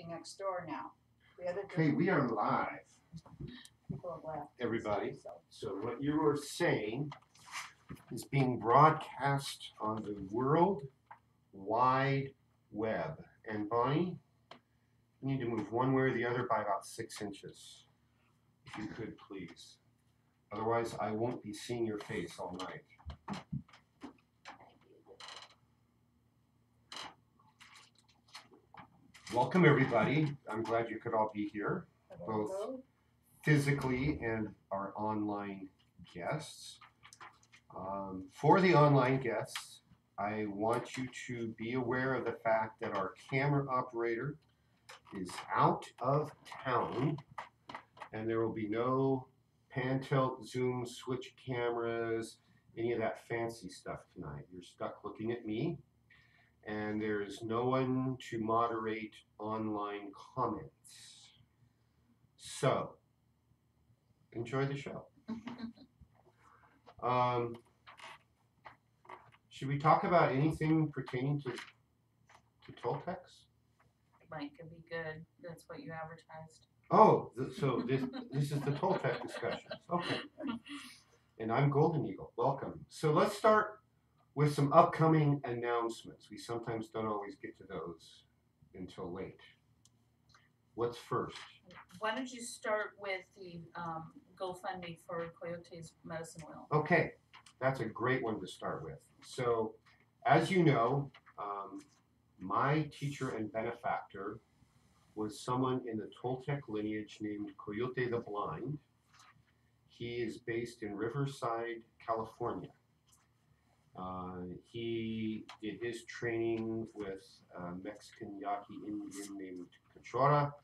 next door now. The other Okay, we are live, people have left. everybody. So, So what you are saying is being broadcast on the World Wide Web. And Bonnie, you need to move one way or the other by about 6 inches, if you could, please. Otherwise, I won't be seeing your face all night. Welcome, everybody. I'm glad you could all be here, both physically and our online guests. For the online guests, I want you to be aware of the fact that our camera operator is out of town, and there will be no pan, tilt, zoom, switch cameras, any of that fancy stuff tonight. You're stuck looking at me, and there's no one to moderate online comments. So, enjoy the show. Should we talk about anything pertaining to Toltecs? Mike could be good. That's what you advertised. Oh, so this is the Toltec discussions. Okay. And I'm Golden Eagle. Welcome. So let's start with some upcoming announcements. We sometimes don't always get to those until late. What's first? Why don't you start with the GoFundMe for Coyote's medicine wheel? Okay, that's a great one to start with. So, as you know, my teacher and benefactor was someone in the Toltec lineage named Coyote the Blind. He is based in Riverside, California. He did his training with a Mexican Yaqui Indian named Cachora.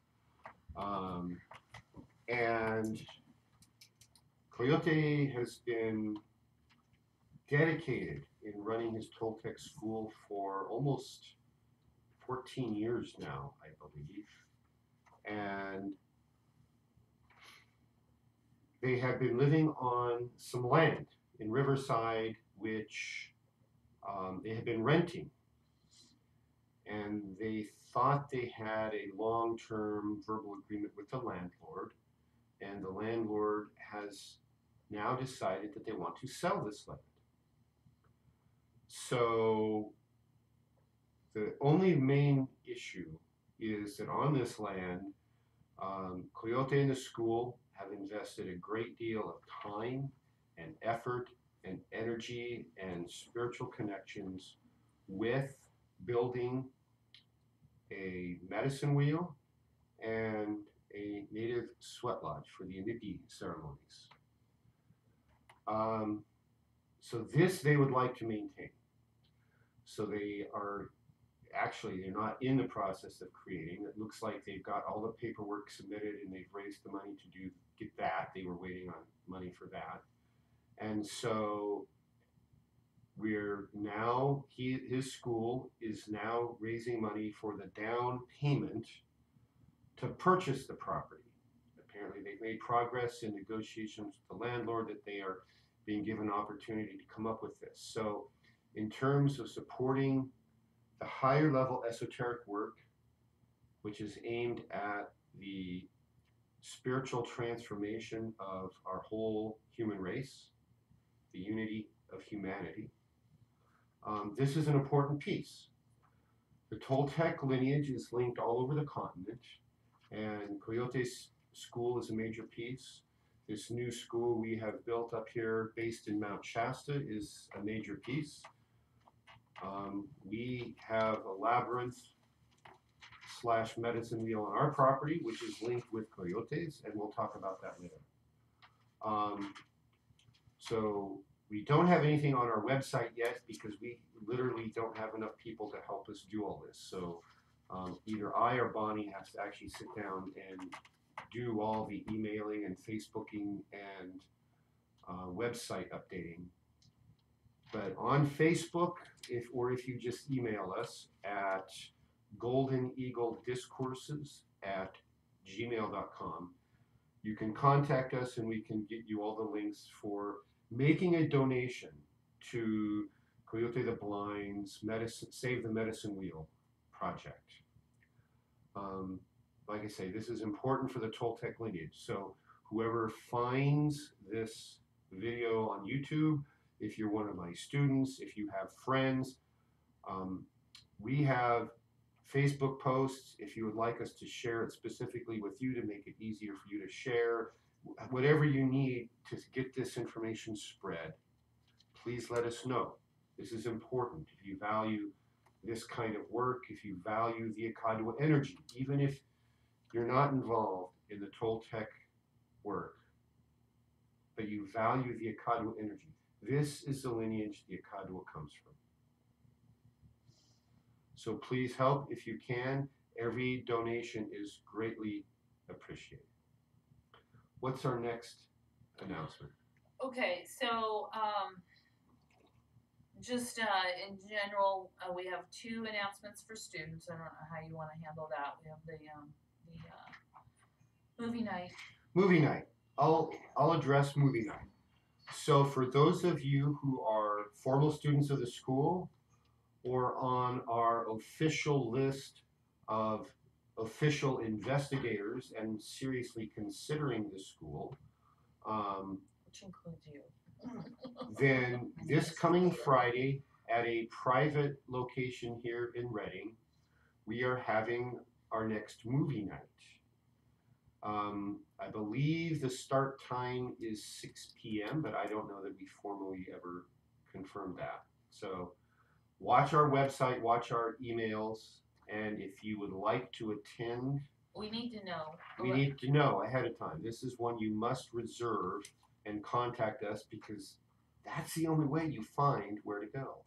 And Coyote has been dedicated in running his Toltec school for almost 14 years now, I believe. And they have been living on some land in Riverside, which they had been renting. And they thought they had a long-term verbal agreement with the landlord. And the landlord has now decided that they want to sell this land. So the only main issue is that on this land, Coyote and the school have invested a great deal of time and effort and energy and spiritual connections with building a medicine wheel and a native sweat lodge for the Iniki ceremonies. So this they would like to maintain. So they're not in the process of creating. It looks like they've got all the paperwork submitted and they've raised the money to get that. They were waiting on money for that. And so we're now, his school is now raising money for the down payment to purchase the property. Apparently they've made progress in negotiations with the landlord that they are being given an opportunity to come up with this. So in terms of supporting the higher level esoteric work, which is aimed at the spiritual transformation of our whole human race, the unity of humanity, this is an important piece. The Toltec lineage is linked all over the continent, and Coyote's school is a major piece. This new school we have built up here based in Mount Shasta is a major piece. We have a labyrinth / medicine wheel on our property, which is linked with Coyote's, and we'll talk about that later. So we don't have anything on our website yet because we literally don't have enough people to help us do all this. So either I or Bonnie has to actually sit down and do all the emailing and Facebooking and website updating. But on Facebook, if you just email us at goldeneaglediscourses@gmail.com, you can contact us and we can get you all the links for making a donation to Coyote the Blind's Save the Medicine Wheel project. like I say, this is important for the Toltec lineage. So whoever finds this video on YouTube, if you're one of my students, if you have friends, we have Facebook posts. If you would like us to share it specifically with you to make it easier for you to share, whatever you need to get this information spread, please let us know. This is important. If you value this kind of work, if you value the Ikadwa energy, even if you're not involved in the Toltec work, but you value the Ikadwa energy, this is the lineage the Ikadwa comes from. So please help if you can. Every donation is greatly appreciated. What's our next announcement? Okay, so just in general, we have 2 announcements for students. I don't know how you want to handle that. We have the movie night. Movie night. I'll address movie night. So for those of you who are formal students of the school or on our official list of official investigators and seriously considering the school, Which includes you. then this coming Friday at a private location here in Reading, we are having our next movie night. I believe the start time is 6 p.m., but I don't know that we formally ever confirmed that. So watch our website, watch our emails, and if you would like to attend, We need to know. we need to know ahead of time. This is one you must reserve and contact us because that's the only way you find where to go.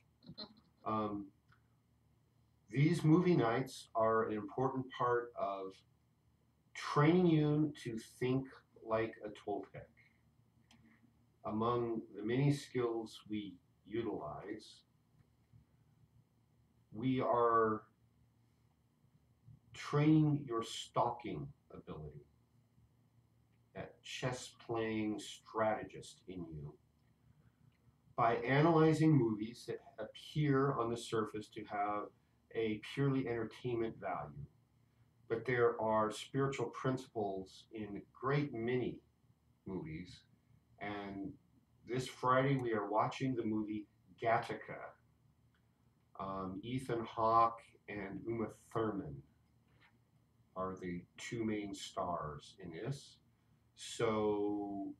These movie nights are an important part of training you to think like a Toltec. Among the many skills we utilize, we are training your stalking ability, that chess playing strategist in you, by analyzing movies that appear on the surface to have a purely entertainment value. But there are spiritual principles in a great many movies. And this Friday we are watching the movie Gattaca. Ethan Hawke and Uma Thurman are the 2 main stars in this. So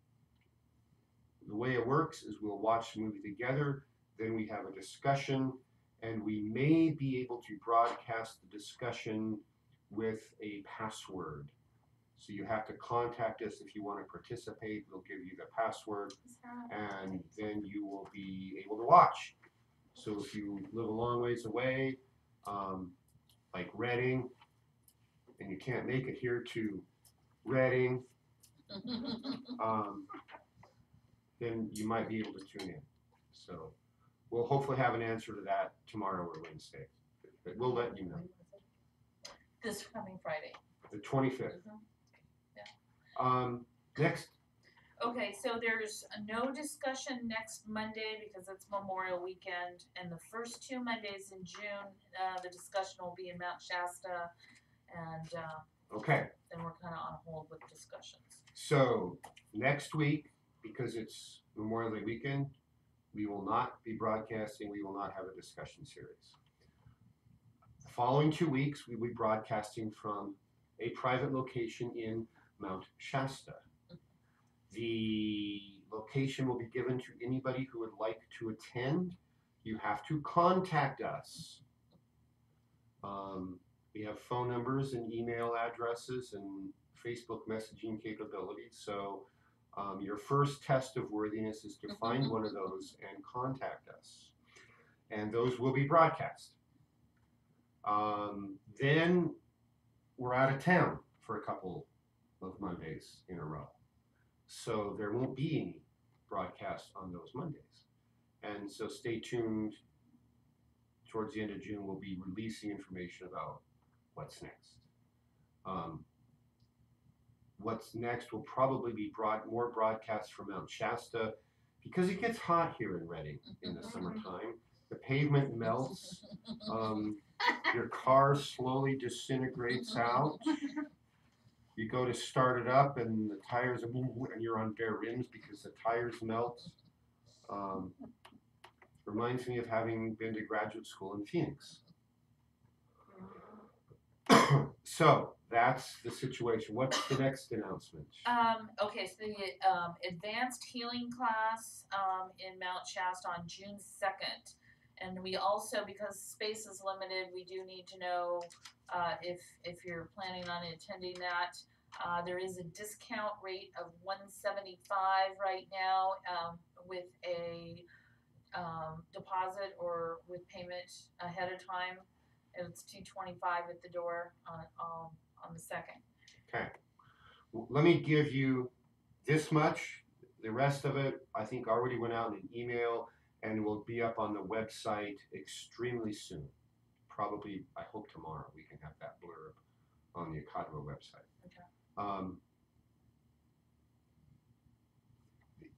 the way it works is we'll watch the movie together, then we have a discussion, and we may be able to broadcast the discussion with a password. So you have to contact us if you want to participate. We'll give you the password, and then you will be able to watch. So if you live a long ways away, like Reading, and you can't make it here to Reading, then you might be able to tune in. So we'll hopefully have an answer to that tomorrow or Wednesday. But we'll let you know. This coming Friday. The 25th. Yeah. Next. Okay, so there's no discussion next Monday because it's Memorial Weekend, and the first 2 Mondays in June, the discussion will be in Mount Shasta, and Okay. then we're kind of on hold with discussions. So next week, because it's Memorial Day weekend, we will not be broadcasting. We will not have a discussion series. The following 2 weeks, we will be broadcasting from a private location in Mount Shasta. The location will be given to anybody who would like to attend. You have to contact us. We have phone numbers and email addresses and Facebook messaging capabilities. So your first test of worthiness is to find one of those and contact us. And those will be broadcast. Then we're out of town for a couple of Mondays in a row. So there won't be any broadcast on those Mondays. And so stay tuned. Towards the end of June, we'll be releasing information about what's next. What's next will probably be more broadcasts from Mount Shasta because it gets hot here in Reading in the summertime. The pavement melts. Your car slowly disintegrates out. you go to start it up and the tires are and you're on bare rims because the tires melt. Um, reminds me of having been to graduate school in Phoenix. So that's the situation. What's the next announcement? Okay, so the advanced healing class in Mount Shasta on June 2nd. And we also, because space is limited, we do need to know if you're planning on attending that. There is a discount rate of $175 right now with a deposit or with payment ahead of time. It's $225 at the door on the 2nd. Okay. Let me give you this much. The rest of it, I think, already went out in an email and will be up on the website extremely soon. Probably, I hope tomorrow we can have that blurb on the Akadwa website. Okay.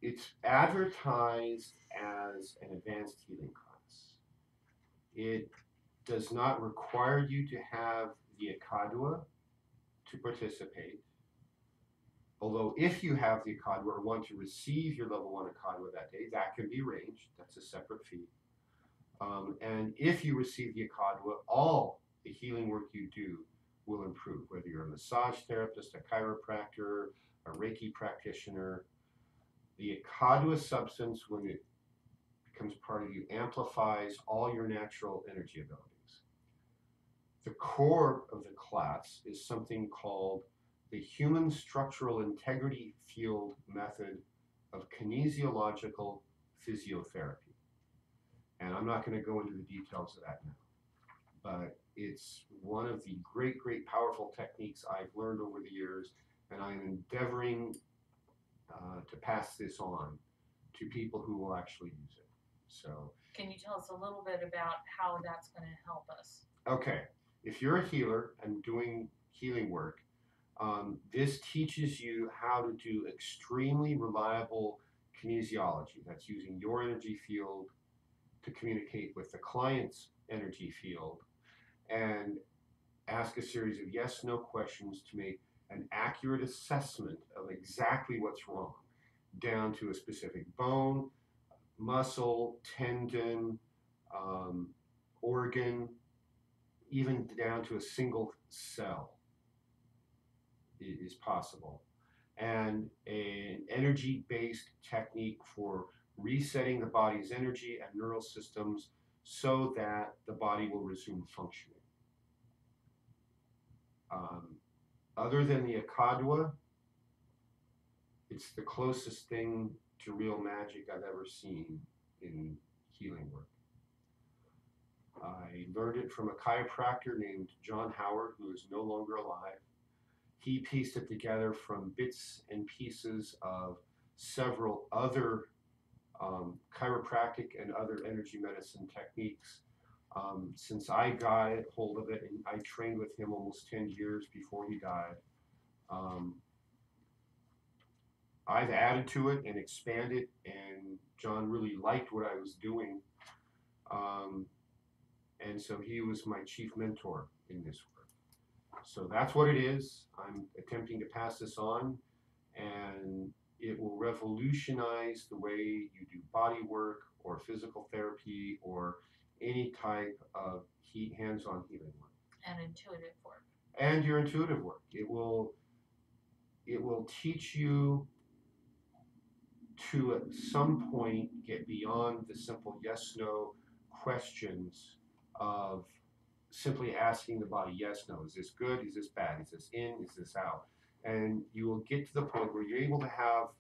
It's advertised as an advanced healing class. It does not require you to have the Akadwa to participate. Although if you have the Akadwa or want to receive your level 1 Akadwa that day, that can be arranged. That's a separate fee. And if you receive the Akadwa, all the healing work you do will improve, whether you're a massage therapist, a chiropractor, a Reiki practitioner. The Akadwa substance, when it becomes part of you, amplifies all your natural energy abilities. The core of the class is something called the Human Structural Integrity Field Method of Kinesiological Physiotherapy. And I'm not going to go into the details of that now, but it's one of the great, great powerful techniques I've learned over the years, and I'm endeavoring to pass this on to people who will actually use it. So, can you tell us a little bit about how that's going to help us? Okay, if you're a healer and doing healing work, this teaches you how to do extremely reliable kinesiology. That's using your energy field to communicate with the client's energy field and ask a series of yes/no questions to make an accurate assessment of exactly what's wrong, down to a specific bone, muscle, tendon, organ, even down to a single cell is possible. And an energy-based technique for resetting the body's energy and neural systems so that the body will resume functioning. Other than the Akadwa, it's the closest thing to real magic I've ever seen in healing work. I learned it from a chiropractor named John Howard, who is no longer alive. He pieced it together from bits and pieces of several other chiropractic and other energy medicine techniques. Since I got hold of it, and I trained with him almost 10 years before he died, I've added to it and expanded, and John really liked what I was doing. And so he was my chief mentor in this work. So that's what it is. I'm attempting to pass this on, and it will revolutionize the way you do body work or physical therapy or any type of hands-on healing work. And intuitive work. And your intuitive work. It will teach you to at some point get beyond the simple yes/no questions of simply asking the body yes, no, is this good, is this bad, is this in, is this out? And you will get to the point where you're able to have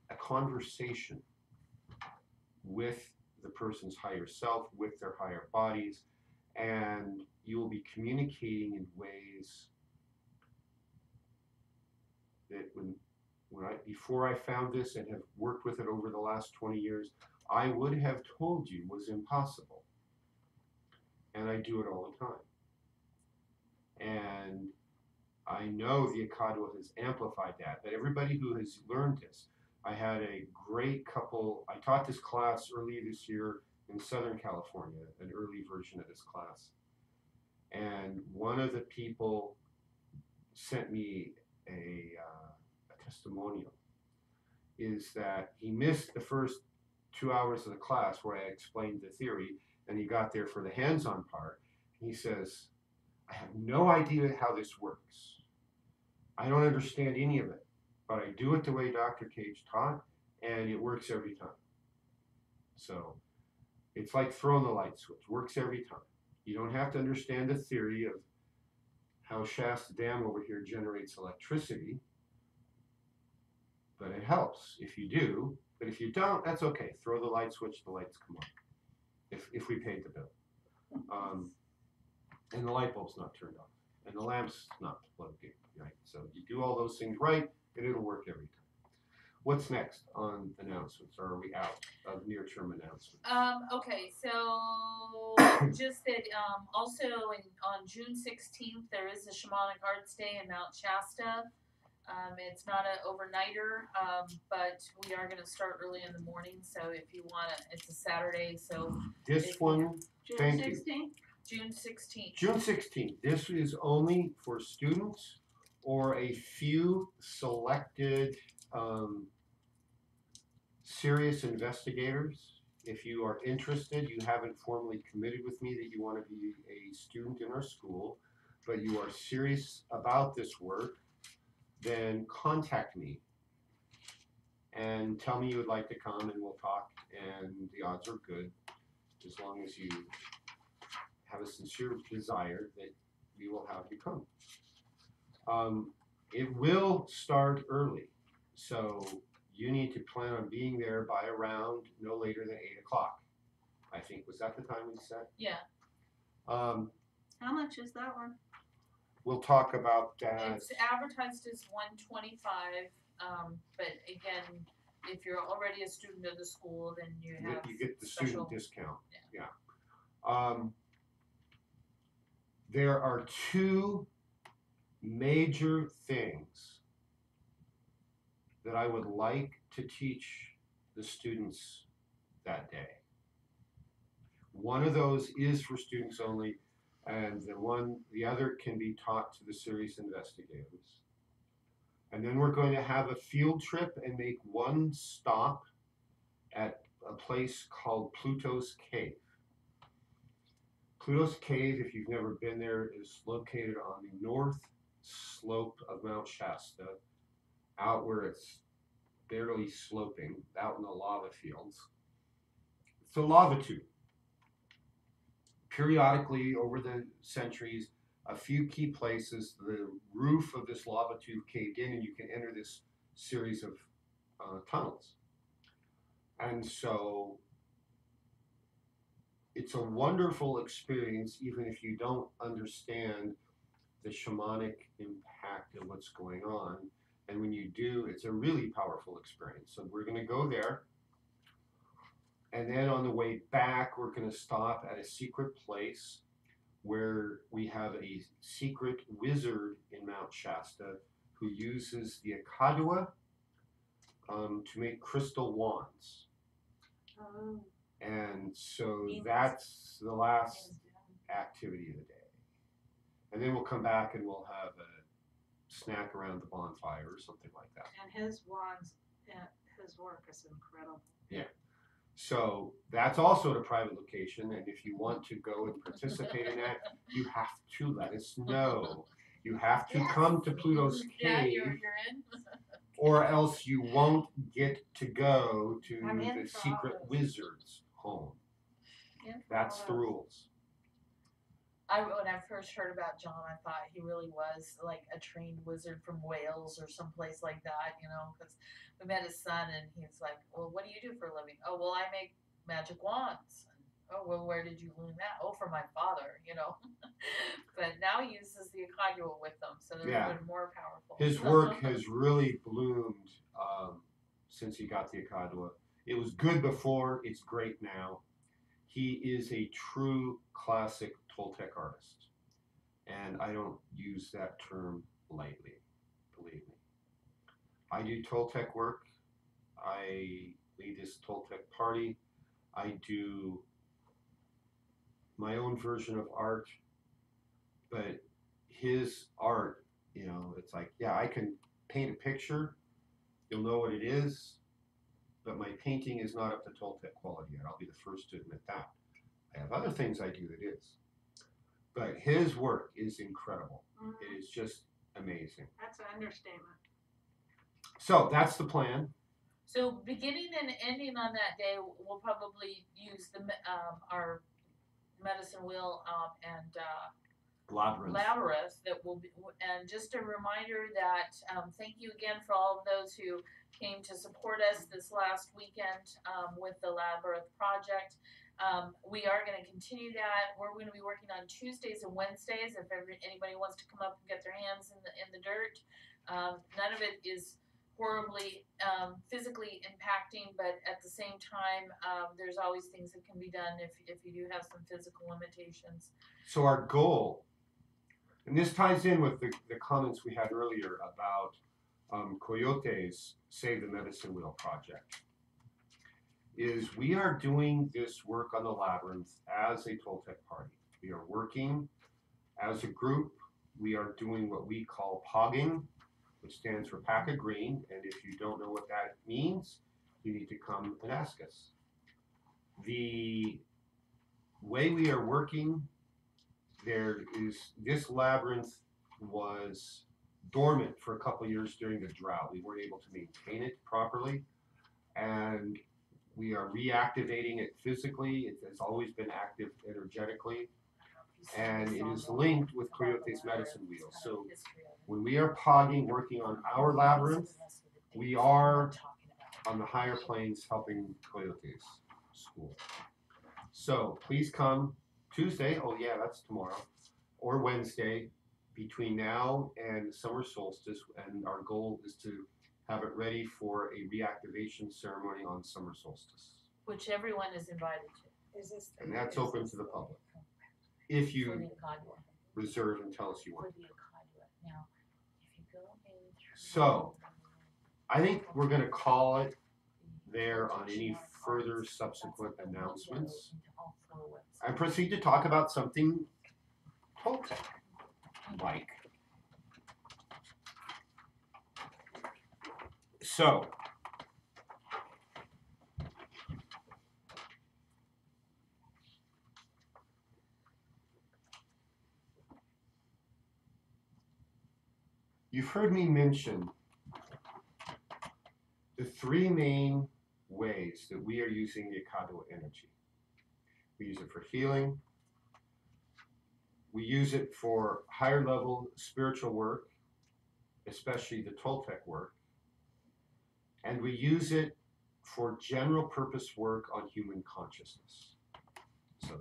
a conversation with the person's higher self, with their higher bodies, and you will be communicating in ways that before I found this and have worked with it over the last 20 years, I would have told you was impossible. And I do it all the time. And I know the Akadwa has amplified that, but everybody who has learned this, I had a great couple, I taught this class earlier this year in Southern California, an early version of this class. And one of the people sent me a testimonial, is that he missed the first 2 hours of the class where I explained the theory, and he got there for the hands-on part. He says, I have no idea how this works. I don't understand any of it, but I do it the way Dr. Cage taught, and it works every time. So it's like throwing the light switch, works every time. You don't have to understand the theory of how Shasta Dam over here generates electricity, but it helps if you do. But if you don't, that's okay. Throw the light switch, the lights come on. If we paid the bill. And the light bulb's not turned off. And the lamp's not plugged in, right? So you do all those things right, and it'll work every time. What's next on announcements? Or are we out of near-term announcements? Okay, so just that, also on June 16th, there is a Shamanic Arts Day in Mount Shasta. It's not an overnighter, but we are gonna start early in the morning, so if you wanna, it's a Saturday, so This one, thank you. June 16th. June 16th. This is only for students or a few selected serious investigators. If you are interested, you haven't formally committed with me that you want to be a student in our school, but you are serious about this work, then contact me and tell me you would like to come, and we'll talk, and the odds are good as long as you have a sincere desire that we will have you come. It will start early, so you need to plan on being there by around no later than 8 o'clock. I think, was that the time we set? Yeah. How much is that one? We'll talk about that. It's advertised as $125, but again, if you're already a student of the school, then you have You get the special student discount. Yeah. There are two major things that I would like to teach the students that day. One of those is for students only, and the other can be taught to the serious investigators. And then we're going to have a field trip and make one stop at a place called Pluto's Cave. Pluto's Cave, if you've never been there, is located on the north slope of Mount Shasta, out where it's barely sloping, out in the lava fields. It's a lava tube. Periodically, over the centuries, a few key places, the roof of this lava tube caved in, and you can enter this series of tunnels. And so it's a wonderful experience, even if you don't understand the shamanic impact of what's going on. And when you do, it's a really powerful experience. So we're going to go there. And then on the way back, we're going to stop at a secret place where we have a secret wizard in Mount Shasta who uses the Akadua to make crystal wands. Oh. And so that's the last activity of the day. And then we'll come back and we'll have a snack around the bonfire or something like that. And his wands, his work is incredible. Yeah. So that's also at a private location, and if you want to go and participate in that, you have to let us know. You have to come to Pluto's Yeah, Cave, you're in. or else you won't get to go to I'm in the for secret all those. wizard's home. Yeah, That's the rules. When I first heard about John, I thought he really was like a trained wizard from Wales or someplace like that, you know, because we met his son and he's like, well, what do you do for a living? Oh, well, I make magic wands. Oh, well, where did you learn that? Oh, from my father, you know. But now he uses the Akadua with them, so they're Yeah. even more powerful. His work has really bloomed since he got the Akadua. It was good before, it's great now. He is a true classic Toltec artist. And I don't use that term lightly, believe me. I do Toltec work. I lead this Toltec party. I do my own version of art, but his art, you know, it's like, yeah, I can paint a picture, you'll know what it is, but my painting is not up to Toltec quality yet. I'll be the first to admit that. I have other things I do that is. But his work is incredible. It is just amazing. That's an understatement. So that's the plan. So beginning and ending on that day, we'll probably use our medicine wheel and Labyrinth that will be, and just a reminder that thank you again for all of those who came to support us this last weekend with the Labyrinth project. We are going to continue that. We're going to be working on Tuesdays and Wednesdays. If anybody wants to come up and get their hands in the dirt, none of it is horribly physically impacting, but at the same time, there's always things that can be done if you do have some physical limitations. So our goal, and this ties in with the comments we had earlier about Coyote's Save the Medicine Wheel project, is we are doing this work on the Labyrinth as a Toltec party. We are working as a group. We are doing what we call POGing, which stands for Pack a Green, and if you don't know what that means, you need to come and ask us. The way we are working, this labyrinth was dormant for a couple of years during the drought. We weren't able to maintain it properly, and we are reactivating it physically. It has always been active energetically, and it is linked with Coyote's medicine wheel. So when we are pogging, working on our labyrinth, we are on the higher planes helping Coyote's school. So please come Tuesday, oh yeah, that's tomorrow, or Wednesday, between now and summer solstice, and our goal is to have it ready for a reactivation ceremony on summer solstice. Which everyone is invited to. And that's open to the public. If For you the Acadua. reserve and tell us you For want. the Acadua. Now, if you go in through. So, I think we're gonna call it there on any further subsequent announcements. And proceed to talk about something Toltec-like. So, you've heard me mention the three main ways that we are using the Acadua energy. We use it for healing. We use it for higher level spiritual work, especially the Toltec work. And we use it for general purpose work on human consciousness. So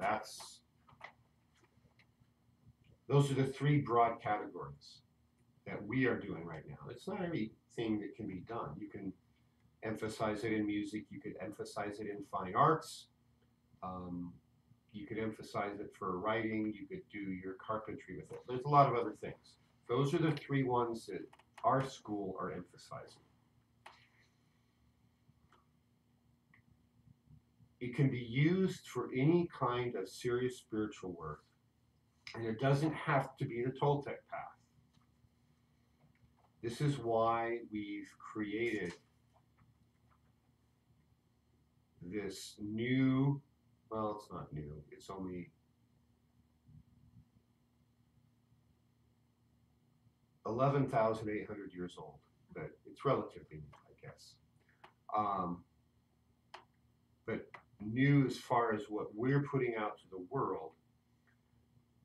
those are the three broad categories that we are doing right now. It's not everything that can be done. You can emphasize it in music, you could emphasize it in fine arts, you could emphasize it for writing, you could do your carpentry with it. There's a lot of other things. Those are the three ones that our school are emphasizing. It can be used for any kind of serious spiritual work, and it doesn't have to be the Toltec path. This is why we've created this new, well, it's not new, it's only 11,800 years old, but it's relatively new, I guess. But new as far as what we're putting out to the world.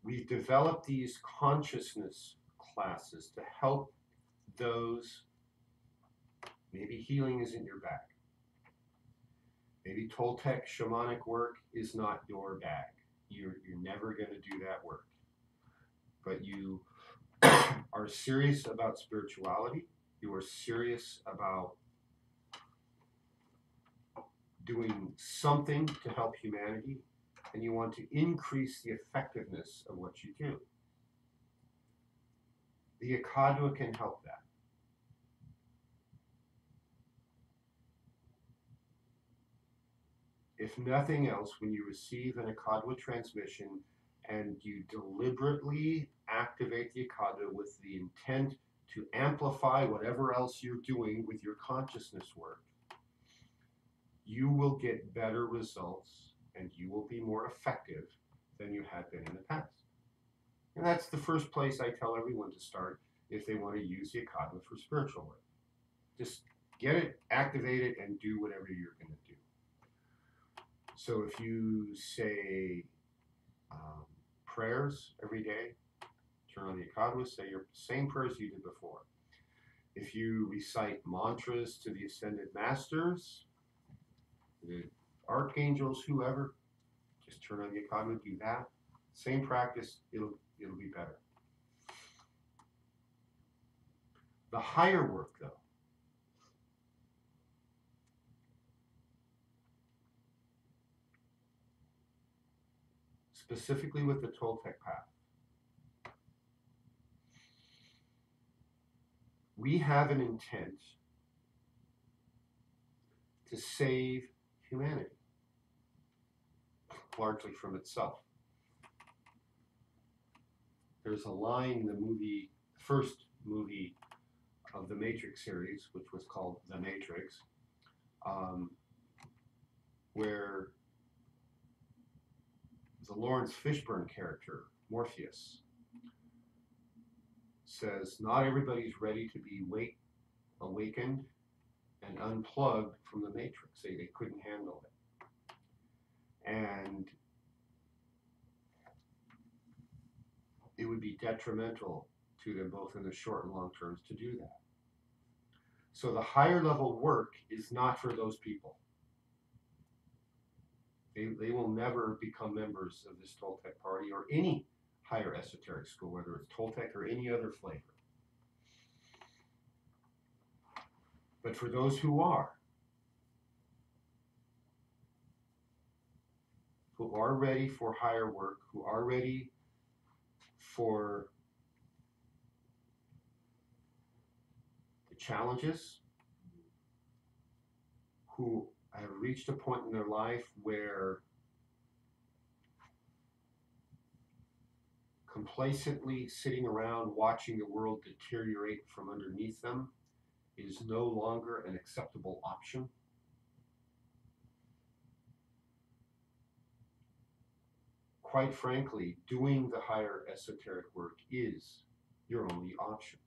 We've developed these consciousness classes to help those, maybe healing isn't your bag. Maybe Toltec shamanic work is not your bag. You're never going to do that work. But you are serious about spirituality. You are serious about doing something to help humanity, and you want to increase the effectiveness of what you do. The Acadua can help that. If nothing else, when you receive an Acadua transmission and you deliberately activate the Acadua with the intent to amplify whatever else you're doing with your consciousness work, you will get better results and you will be more effective than you had been in the past. And that's the first place I tell everyone to start if they want to use the Akatma for spiritual work. Just get it, activate it, and do whatever you're going to do. So if you say prayers every day, turn on the Akatma, say your same prayers you did before. If you recite mantras to the Ascended Masters, the archangels, whoever, just turn on the Akatma, do that. Same practice, it'll be better. The higher work, though, specifically with the Toltec path, we have an intent to save humanity, largely from itself. There's a line in the movie, first movie of the Matrix series, which was called The Matrix, where the Lawrence Fishburne character, Morpheus, says, not everybody's ready to be awakened and unplugged from the Matrix. They couldn't handle it. And it would be detrimental to them both in the short and long terms to do that. So the higher level work is not for those people. They will never become members of this Toltec party or any higher esoteric school, whether it's Toltec or any other flavor. But for those who are ready for higher work, who are ready for the challenges, who have reached a point in their life where complacently sitting around watching the world deteriorate from underneath them is no longer an acceptable option. Quite frankly, doing the higher esoteric work is your only option.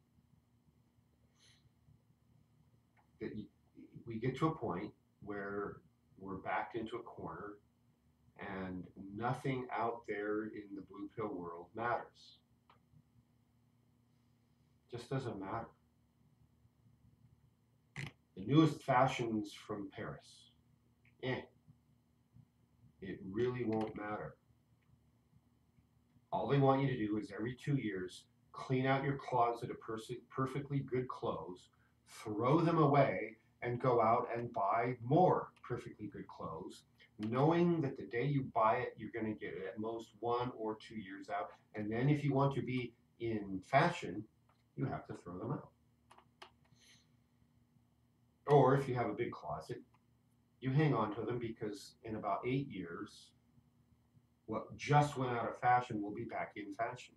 That we get to a point where we're backed into a corner and nothing out there in the blue pill world matters. Just doesn't matter. The newest fashions from Paris, it really won't matter. All they want you to do is every 2 years, clean out your closet of perfectly good clothes, throw them away, and go out and buy more perfectly good clothes, knowing that the day you buy it, you're going to get it at most 1 or 2 years out. And then if you want to be in fashion, you have to throw them out. Or if you have a big closet, you hang on to them because in about 8 years, what just went out of fashion will be back in fashion.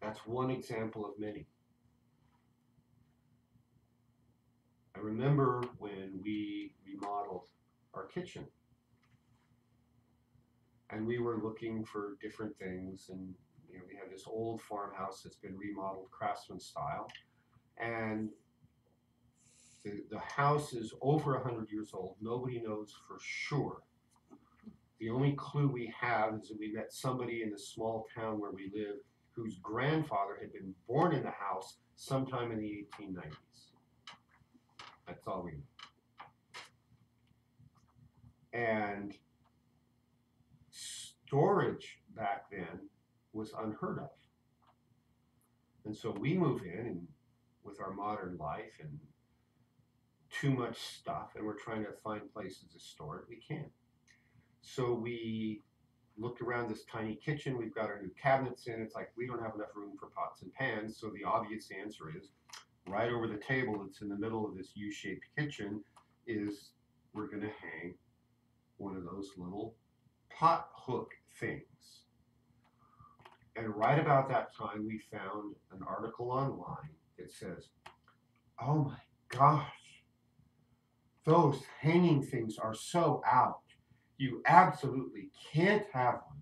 That's one example of many. I remember when we remodeled our kitchen and we were looking for different things, and we have this old farmhouse that's been remodeled craftsman style, and the house is over 100 years old. Nobody knows for sure. The only clue we have is that we met somebody in the small town where we live whose grandfather had been born in the house sometime in the 1890s. That's all we know. And storage back then was unheard of. And so we move in and with our modern life and too much stuff, and we're trying to find places to store it. We can't. So we looked around this tiny kitchen. We've got our new cabinets in. It's like we don't have enough room for pots and pans. So the obvious answer is right over the table that's in the middle of this U-shaped kitchen is we're going to hang one of those little pot hook things. And right about that time, we found an article online that says, oh my gosh, those hanging things are so out. You absolutely can't have one.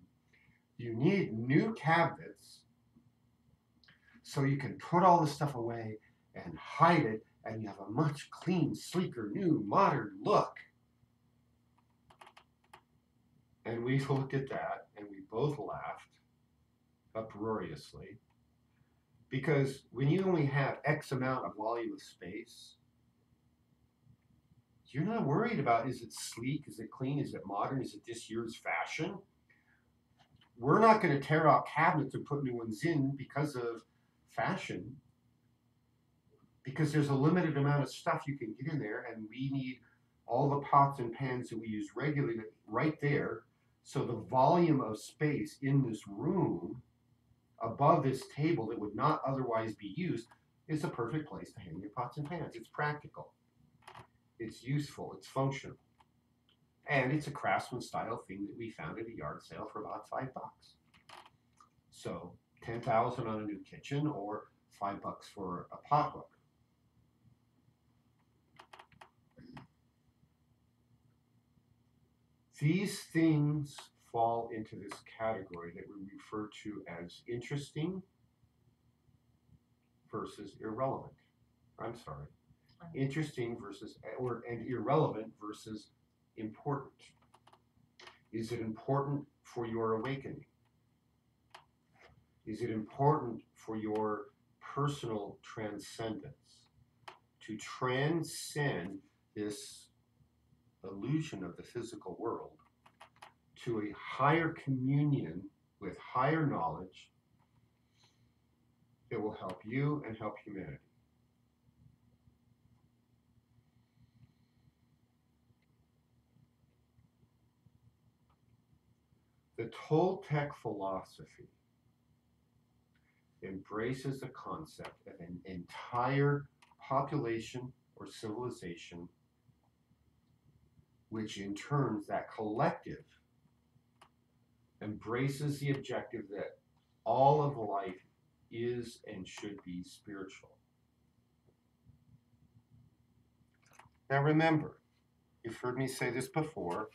You need new cabinets so you can put all the stuff away and hide it, and you have a much clean, sleeker, new, modern look. And we looked at that and we both laughed uproariously, because when you only have X amount of volume of space, you're not worried about, is it sleek, is it clean, is it modern, is it this year's fashion? We're not going to tear out cabinets and put new ones in because of fashion, because there's a limited amount of stuff you can get in there, and we need all the pots and pans that we use regularly right there. So the volume of space in this room above this table that would not otherwise be used is a perfect place to hang your pots and pans. It's practical, it's useful, it's functional, and it's a craftsman style thing that we found at a yard sale for about $5. So $10,000 on a new kitchen, or $5 for a pothook. These things fall into this category that we refer to as interesting versus irrelevant. I'm sorry. Interesting versus, and irrelevant versus important. Is it important for your awakening? Is it important for your personal transcendence? To transcend this illusion of the physical world to a higher communion with higher knowledge that will help you and help humanity. The Toltec philosophy embraces the concept of an entire population or civilization, which in turn, that collective, embraces the objective that all of life is and should be spiritual. Now remember, you've heard me say this before,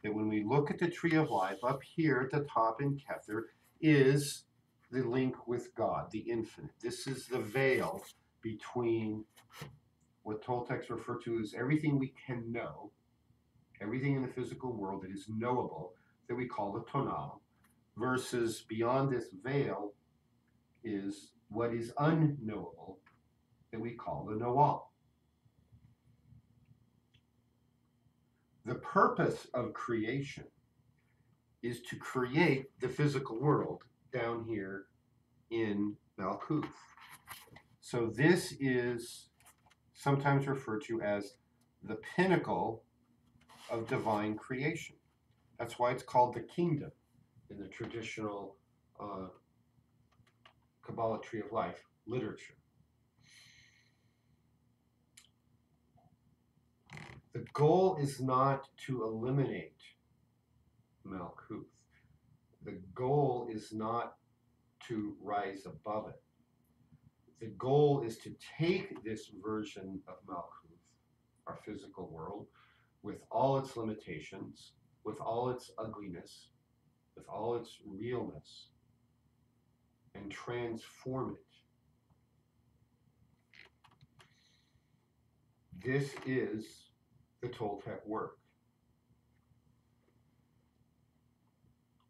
that when we look at the tree of life, up here at the top in Kether is the link with God, the infinite. This is the veil between what Toltecs refer to as everything we can know, everything in the physical world that is knowable, that we call the tonal, versus beyond this veil is what is unknowable, that we call the noal. The purpose of creation is to create the physical world down here in Malkuth. So this is sometimes referred to as the pinnacle of divine creation. That's why it's called the kingdom in the traditional Kabbalah Tree of Life literature. The goal is not to eliminate Malkuth. The goal is not to rise above it. The goal is to take this version of Malkuth, our physical world, with all its limitations, with all its ugliness, with all its realness, and transform it. This is the Toltec work.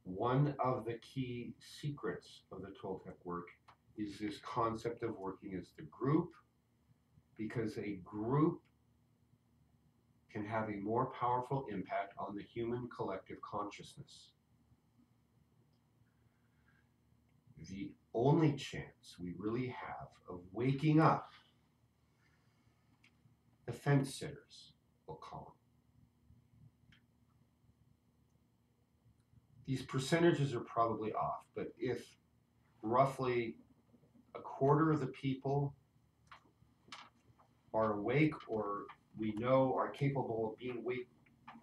One of the key secrets of the Toltec work is this concept of working as the group, because a group can have a more powerful impact on the human collective consciousness. The only chance we really have of waking up the fence sitters, we'll call them. These percentages are probably off, but if roughly a quarter of the people are awake, or we know are capable of being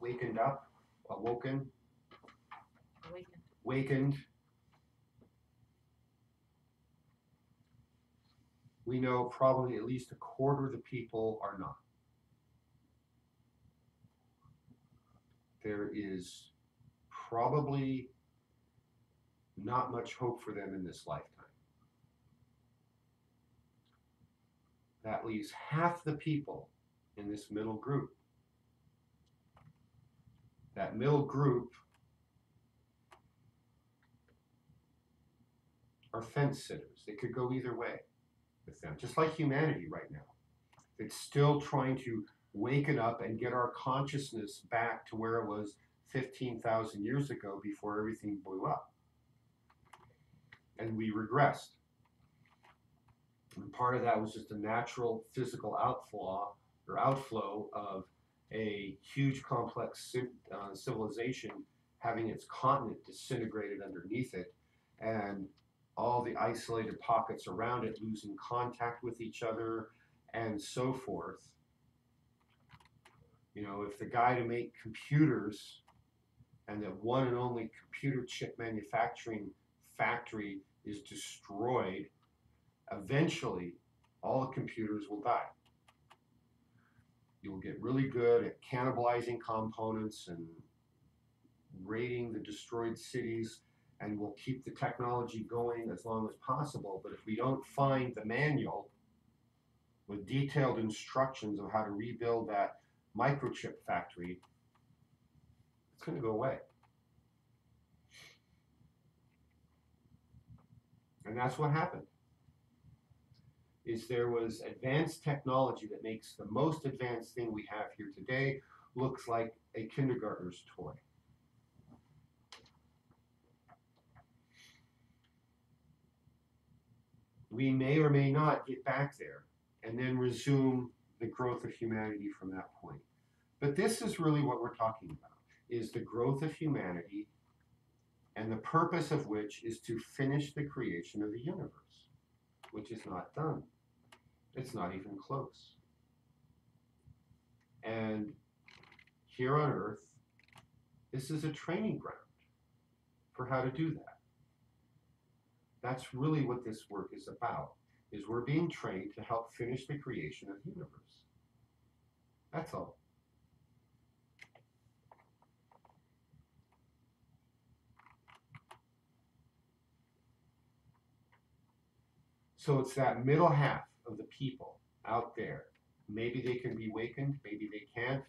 wakened up, awakened, we know probably at least a quarter of the people are not. There is probably not much hope for them in this lifetime. That leaves half the people in this middle group. That middle group are fence sitters. They could go either way with them, just like humanity right now. It's still trying to wake it up and get our consciousness back to where it was 15,000 years ago before everything blew up. And we regressed. And part of that was just a natural physical outflow of a huge complex civilization having its continent disintegrated underneath it, and all the isolated pockets around it losing contact with each other and so forth. You know, if the guy to make computers and the one and only computer chip manufacturing factory is destroyed, eventually all the computers will die. You'll get really good at cannibalizing components and raiding the destroyed cities, and we'll keep the technology going as long as possible. But if we don't find the manual with detailed instructions of how to rebuild that microchip factory, it's going to go away. And that's what happened. Is there was advanced technology that makes the most advanced thing we have here today looks like a kindergartner's toy. We may or may not get back there and then resume the growth of humanity from that point. But this is really what we're talking about, is the growth of humanity, and the purpose of which is to finish the creation of the universe, which is not done. It's not even close. And here on Earth, this is a training ground for how to do that. That's really what this work is about, is we're being trained to help finish the creation of the universe. That's all. So it's that middle half of the people out there. Maybe they can be wakened, maybe they can't.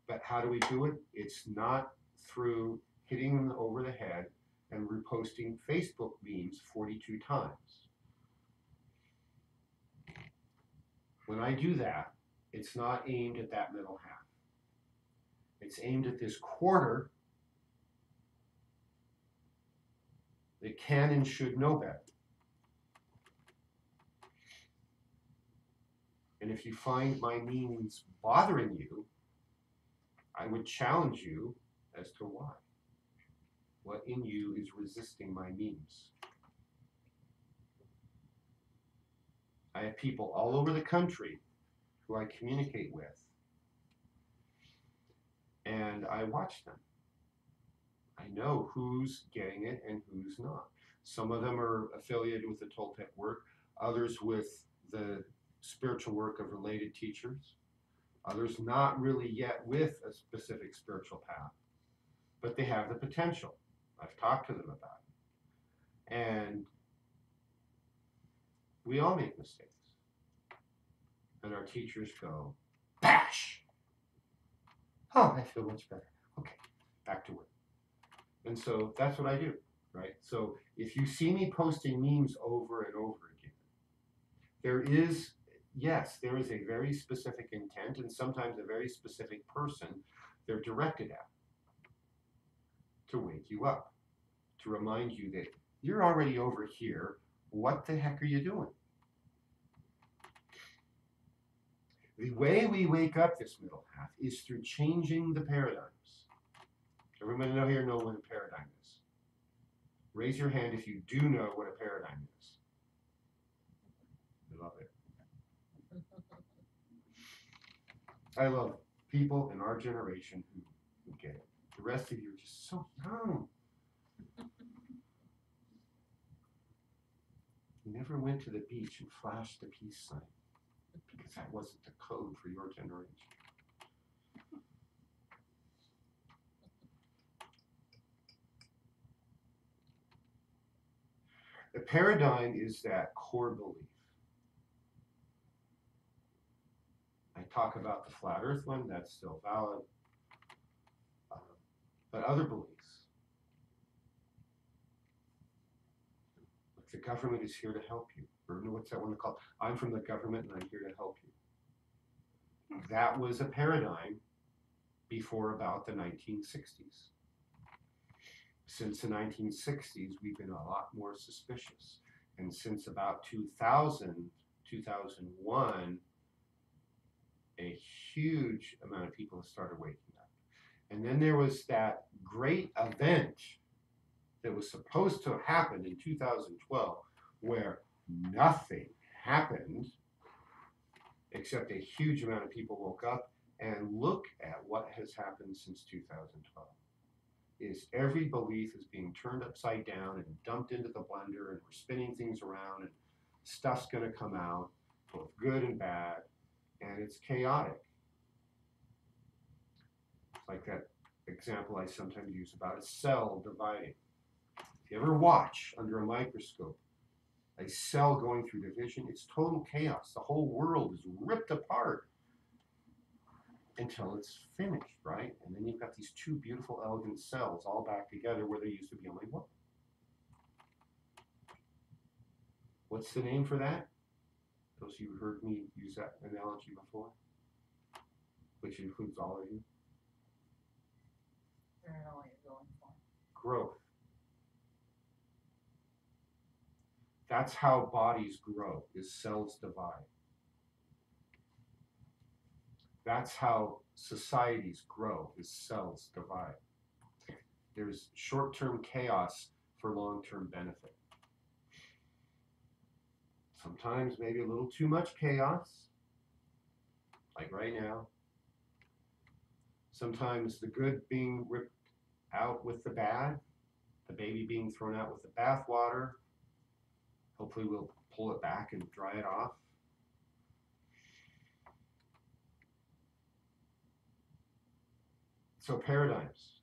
But how do we do it? It's not through hitting them over the head and reposting Facebook memes 42 times. When I do that, it's not aimed at that middle half. It's aimed at this quarter that can and should know better. And if you find my memes bothering you, I would challenge you as to why. What in you is resisting my memes? I have people all over the country who I communicate with, and I watch them. I know who's getting it and who's not. Some of them are affiliated with the Toltec work, others with the spiritual work of related teachers, others not really yet with a specific spiritual path, but they have the potential. I've talked to them about it. And we all make mistakes. And our teachers go, bash! Oh, I feel much better. Okay, back to work. And so that's what I do, right? So if you see me posting memes over and over again, there is, yes, there is a very specific intent and sometimes a very specific person they're directed at to wake you up, to remind you that you're already over here. What the heck are you doing? The way we wake up this middle half is through changing the paradigms. Everybody here know what a paradigm is? Raise your hand if you do know what a paradigm is. I love it. I love people in our generation who get it. The rest of you are just so young. You never went to the beach and flashed the peace sign because that wasn't the code for your generation. The paradigm is that core belief. I talk about the flat earth one, that's still valid. But other beliefs. Like the government is here to help you. Or what's that one called? I'm from the government and I'm here to help you. That was a paradigm before about the 1960s. Since the 1960s, we've been a lot more suspicious. And since about 2000, 2001, a huge amount of people have started waking up. And then there was that great event that was supposed to happen in 2012 where nothing happened except a huge amount of people woke up. And look at what has happened since 2012. Is every belief is being turned upside down and dumped into the blender, and we're spinning things around, and stuff's going to come out, both good and bad, and it's chaotic. It's like that example I sometimes use about a cell dividing. If you ever watch under a microscope a cell going through division, it's total chaos. The whole world is ripped apart until it's finished, right? And then you've got these two beautiful, elegant cells all back together where there used to be only one. What's the name for that? Those of you who heard me use that analogy before, which includes all of you. I don't know what you're going for. Growth. That's how bodies grow, is cells divide. That's how societies grow, is cells divide. There's short-term chaos for long-term benefit. Sometimes maybe a little too much chaos, like right now. Sometimes the good being ripped out with the bad, the baby being thrown out with the bathwater. Hopefully we'll pull it back and dry it off. So paradigms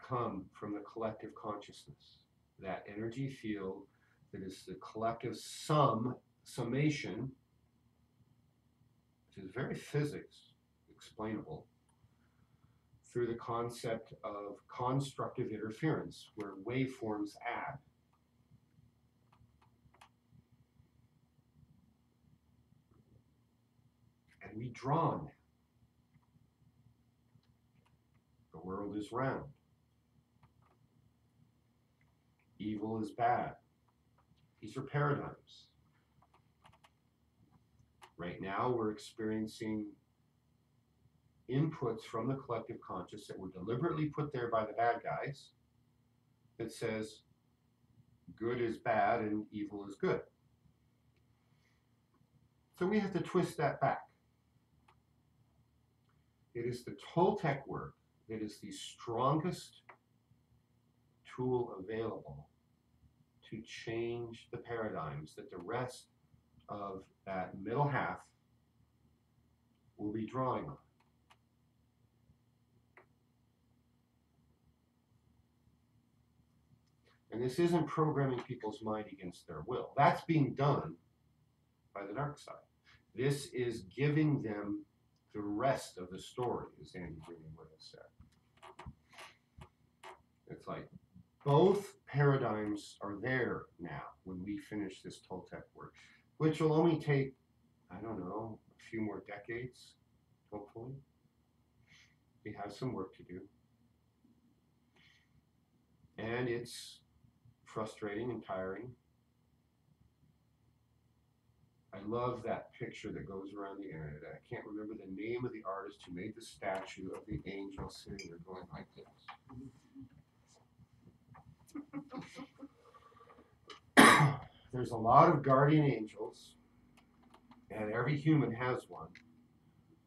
come from the collective consciousness, that energy field that is the collective summation, which is very physics explainable, through the concept of constructive interference, where waveforms add. And we draw on that. The world is round. Evil is bad. These are paradigms. Right now, we're experiencing inputs from the collective conscious that were deliberately put there by the bad guys that says good is bad and evil is good. So we have to twist that back. It is the Toltec work that is the strongest tool available to change the paradigms that the rest of that middle half will be drawing on. And this isn't programming people's mind against their will. That's being done by the dark side. This is giving them the rest of the story, as Andy Green would have said. It's like both paradigms are there now when we finish this Toltec work, which will only take, I don't know, a few more decades, hopefully. We have some work to do. And it's frustrating and tiring. I love that picture that goes around the internet. I can't remember the name of the artist who made the statue of the angel sitting there going like this. There's a lot of guardian angels, and every human has one,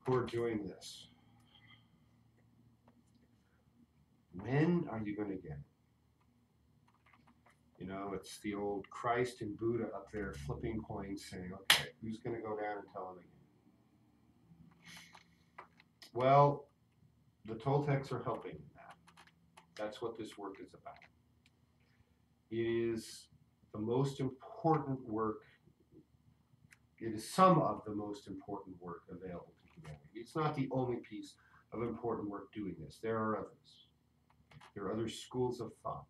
who are doing this. When are you going to get it? You know, it's the old Christ and Buddha up there flipping coins saying, okay, who's going to go down and tell them again? Well, the Toltecs are helping in that. That's what this work is about. It is the most important work. It is some of the most important work available to humanity. It's not the only piece of important work doing this. There are others. There are other schools of thought.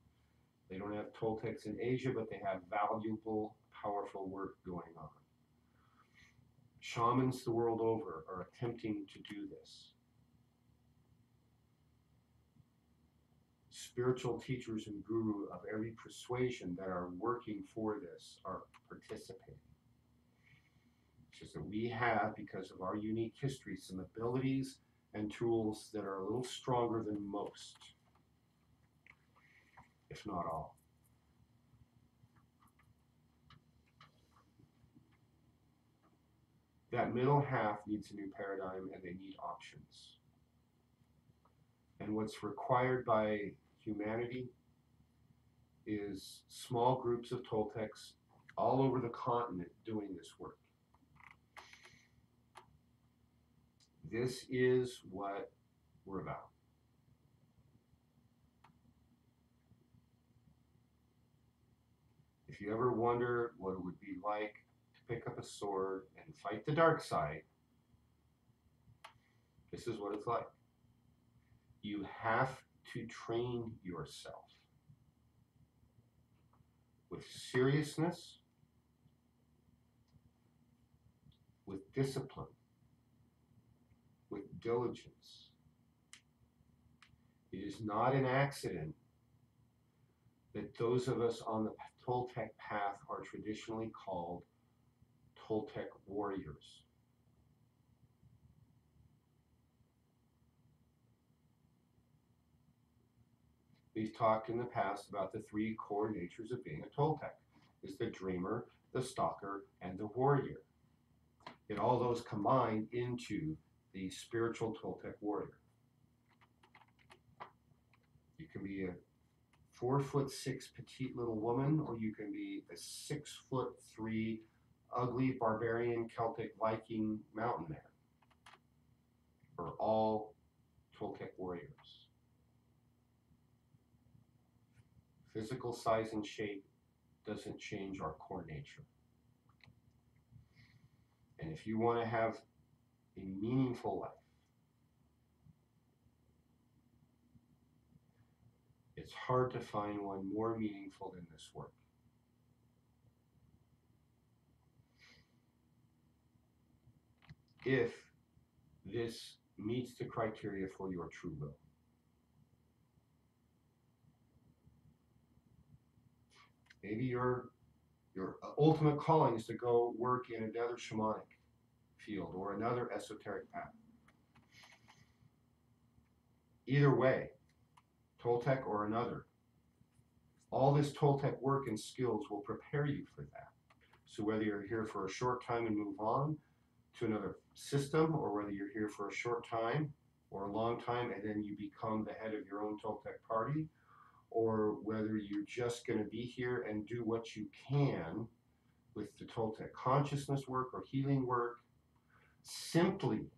They don't have Toltecs in Asia, but they have valuable, powerful work going on. Shamans the world over are attempting to do this. Spiritual teachers and guru of every persuasion that are working for this are participating. It's just that we have, because of our unique history, some abilities and tools that are a little stronger than most, if not all. That middle half needs a new paradigm, and they need options. And what's required by humanity is small groups of Toltecs all over the continent doing this work. This is what we're about. If you ever wonder what it would be like to pick up a sword and fight the dark side, this is what it's like. You have to train yourself with seriousness, with discipline, with diligence. It is not an accident that those of us on the Toltec path are traditionally called Toltec warriors. We've talked in the past about the three core natures of being a Toltec. It's the dreamer, the stalker, and the warrior. And all those combine into the spiritual Toltec warrior. You can be a 4'6" petite little woman, or you can be a 6'3" ugly barbarian Celtic Viking mountain man. We're all Toltec warriors. Physical size and shape doesn't change our core nature. And if you want to have a meaningful life, it's hard to find one more meaningful than this work. If this meets the criteria for your true will. Maybe your ultimate calling is to go work in another shamanic field or another esoteric path. Either way, Toltec or another, all this Toltec work and skills will prepare you for that. So whether you're here for a short time and move on to another system, or whether you're here for a short time or a long time and then you become the head of your own Toltec party, or whether you're just going to be here and do what you can with the Toltec consciousness work or healing work, simply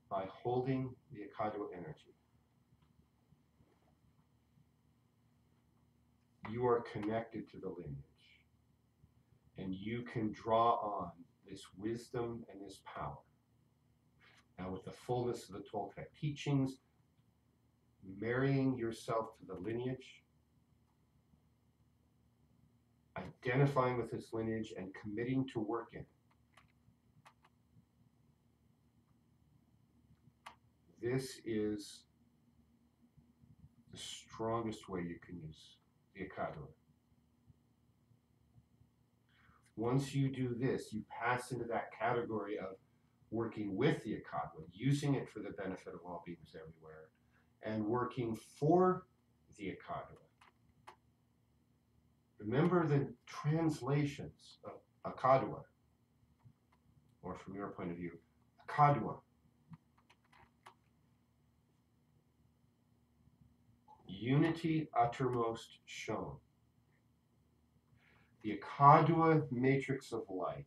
by holding the Akadwa energy. You are connected to the lineage, and you can draw on this wisdom and this power. Now, with the fullness of the Toltec teachings, marrying yourself to the lineage, identifying with this lineage, and committing to work in it. This is the strongest way you can use the Akadwa. Once you do this, you pass into that category of working with the Akadwa, using it for the benefit of all beings everywhere, and working for the Akadwa. Remember the translations of Akadwa, or from your point of view, Akadwa. Unity uttermost shown. The Akadua matrix of light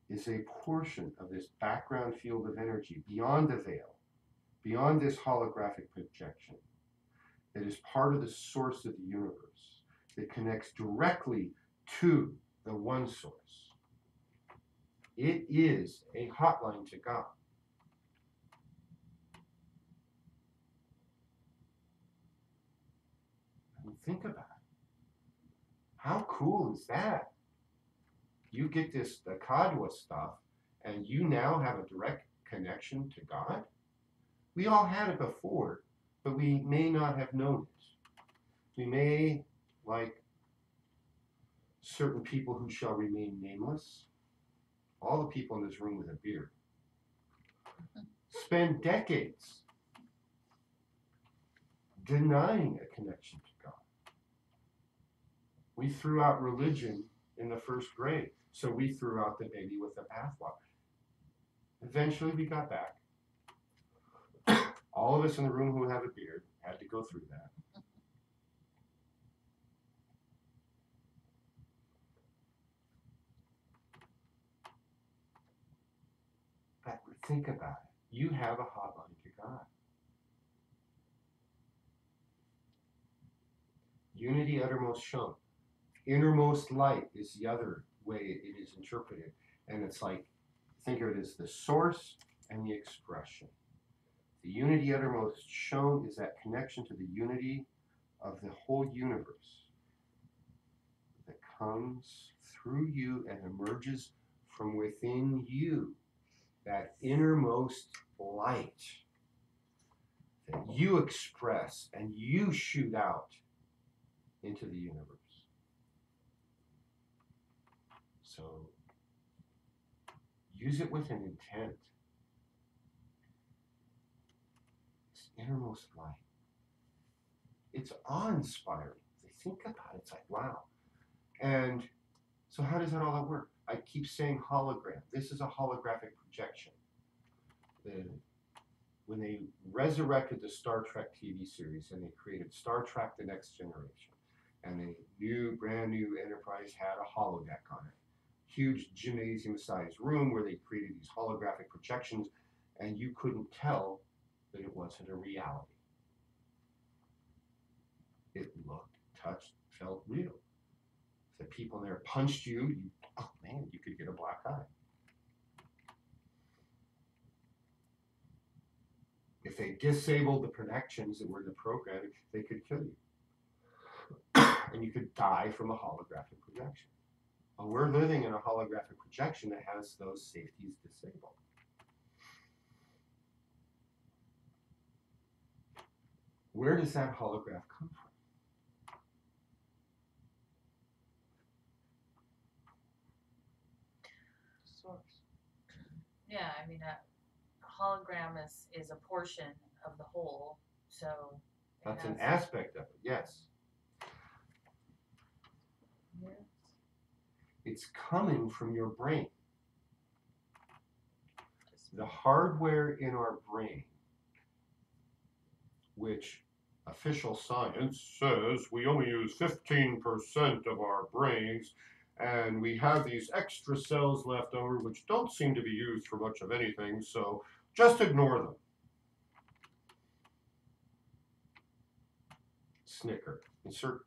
is a portion of this background field of energy beyond the veil, beyond this holographic projection, that is part of the source of the universe, that connects directly to the one source. It is a hotline to God. I mean, think about it. How cool is that? You get this Akadua stuff, and you now have a direct connection to God. We all had it before, but we may not have known it. We may, like certain people who shall remain nameless, all the people in this room with a beard, spend decades denying a connection to God. We threw out religion in the first grade, so we threw out the baby with the bathwater. Eventually we got back. All of us in the room who have a beard had to go through that. But think about it. You have a hotline to God. Unity uttermost shown. Innermost light is the other way it is interpreted. And it's like, think of it as the source and the expression. The unity uttermost shown is that connection to the unity of the whole universe that comes through you and emerges from within you. That innermost light that you express and you shoot out into the universe. So use it with an intent. It's innermost light. It's awe-inspiring. They think about it, it's like, wow. And so how does that all work? I keep saying hologram. This is a holographic projection. When they resurrected the Star Trek TV series and they created Star Trek The Next Generation, and the brand new Enterprise had a holodeck on it. Huge gymnasium-sized room where they created these holographic projections, and you couldn't tell that it wasn't a reality. It looked, touched, felt real. If the people in there punched you, oh man, you could get a black eye. If they disabled the projections that were in the program, they could kill you. And you could die from a holographic projection. Well, we're living in a holographic projection that has those safeties disabled. Where does that holograph come from? Source. Yeah, I mean, a hologram is a portion of the whole, so. it That's an has- aspect of it, yes. Yes. It's coming from your brain. The hardware in our brain, which official science says we only use 15% of our brains, and we have these extra cells left over which don't seem to be used for much of anything, so just ignore them. Snicker. Insert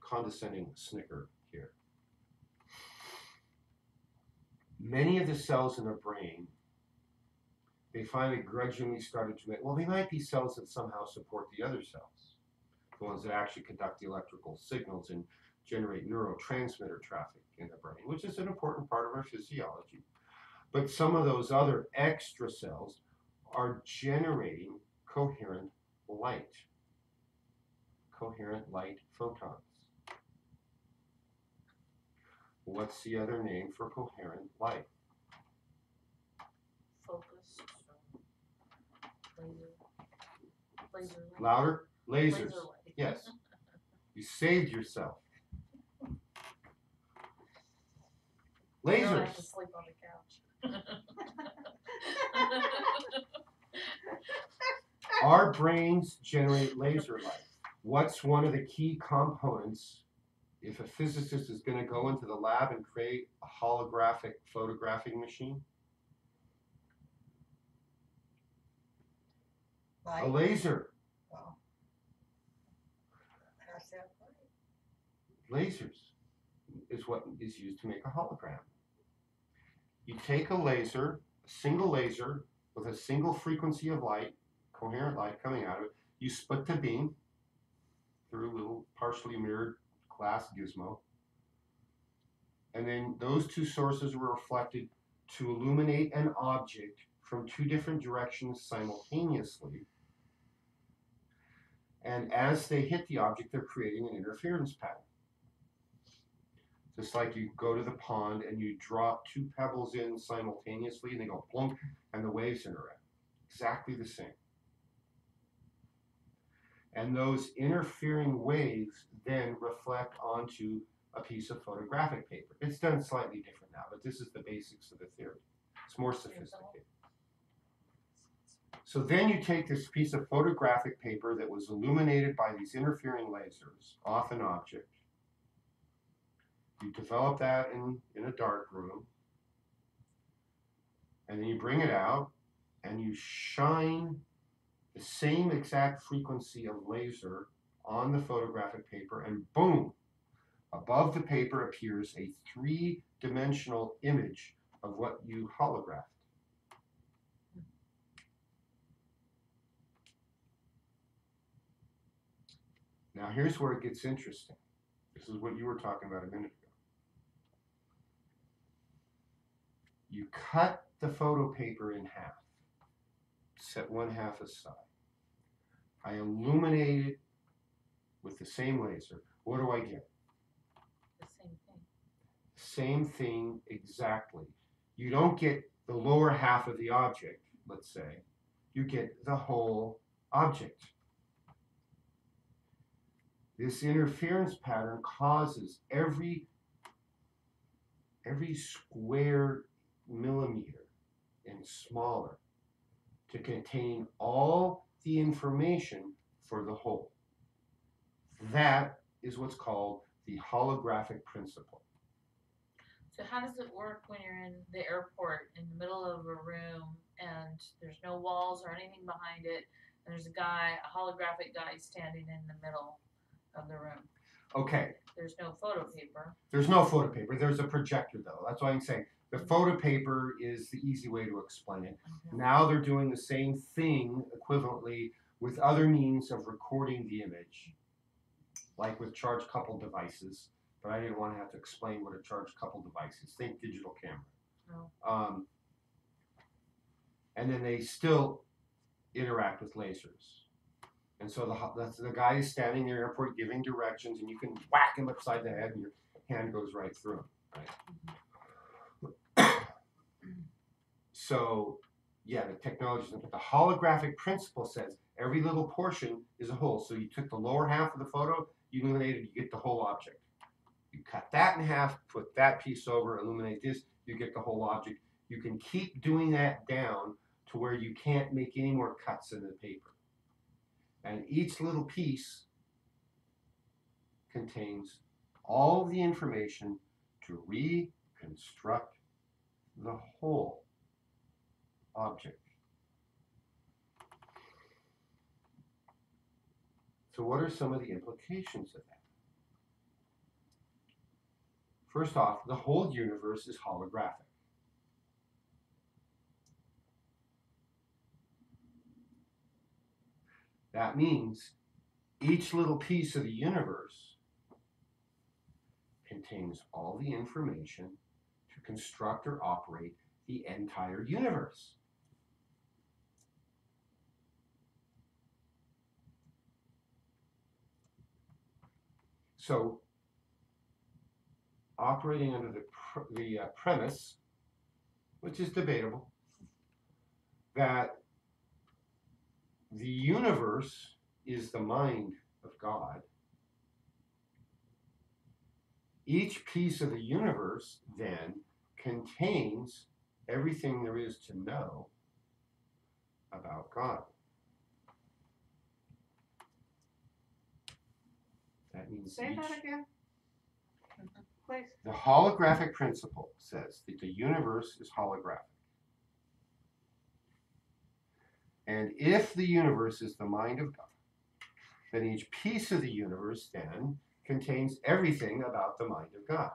condescending snicker here. Many of the cells in the brain, they finally grudgingly started to make, well, they might be cells that somehow support the other cells, the ones that actually conduct the electrical signals and generate neurotransmitter traffic in the brain, which is an important part of our physiology. But some of those other extra cells are generating coherent light photons. What's the other name for coherent light? Focused, laser light. Louder? Lasers. Laser light. Yes. You saved yourself. Now I have to Lasers. sleep on the couch. Our brains generate laser light. What's one of the key components if a physicist is going to go into the lab and create a holographic photographing machine, a Light. laser, Oh. How's that light? lasers is what is used to make a hologram. You take a laser, a single laser with a single frequency of light, coherent light coming out of it, you split the beam through a little partially mirrored glass gizmo, and then those two sources were reflected to illuminate an object from two different directions simultaneously. And as they hit the object, they're creating an interference pattern. Just like you go to the pond and you drop two pebbles in simultaneously and they go plunk and the waves interact. Exactly the same. And those interfering waves then reflect onto a piece of photographic paper. It's done slightly different now, but this is the basics of the theory. It's more sophisticated. So then you take this piece of photographic paper that was illuminated by these interfering lasers off an object. You develop that in a dark room. And then you bring it out and you shine the same exact frequency of laser on the photographic paper, and boom, above the paper appears a three-dimensional image of what you holographed. Now here's where it gets interesting. This is what you were talking about a minute ago. You cut the photo paper in half, set one half aside. I illuminate it with the same laser. What do I get? The same thing. Same thing exactly. You don't get the lower half of the object, let's say. You get the whole object. This interference pattern causes every square millimeter and smaller to contain all the information for the whole. That is what's called the holographic principle. So how does it work when you're in the airport in the middle of a room and there's no walls or anything behind it, and there's a holographic guy standing in the middle of the room? Okay, There's no photo paper. there's no photo paper. There's a projector though. That's why I'm saying the photo paper is the easy way to explain it. Now they're doing the same thing equivalently with other means of recording the image, like with charge coupled devices. But I didn't want to have to explain what a charge coupled device is. Think digital camera. Oh. And then they still interact with lasers. And so the guy is standing in the airport giving directions, and you can whack him upside the head, and your hand goes right through him. Right? So, yeah, the technology, but the holographic principle says every little portion is a whole. So you took the lower half of the photo, you illuminated, you get the whole object. You cut that in half, put that piece over, illuminate this, you get the whole object. You can keep doing that down to where you can't make any more cuts in the paper. And each little piece contains all the information to reconstruct the whole object. So what are some of the implications of that? First off, the whole universe is holographic. That means each little piece of the universe contains all the information to construct or operate the entire universe. So, operating under the premise, which is debatable, that the universe is the mind of God. Each piece of the universe then contains everything there is to know about God. That means Say that again? Please. The holographic principle says that the universe is holographic. And if the universe is the mind of God, then each piece of the universe then contains everything about the mind of God.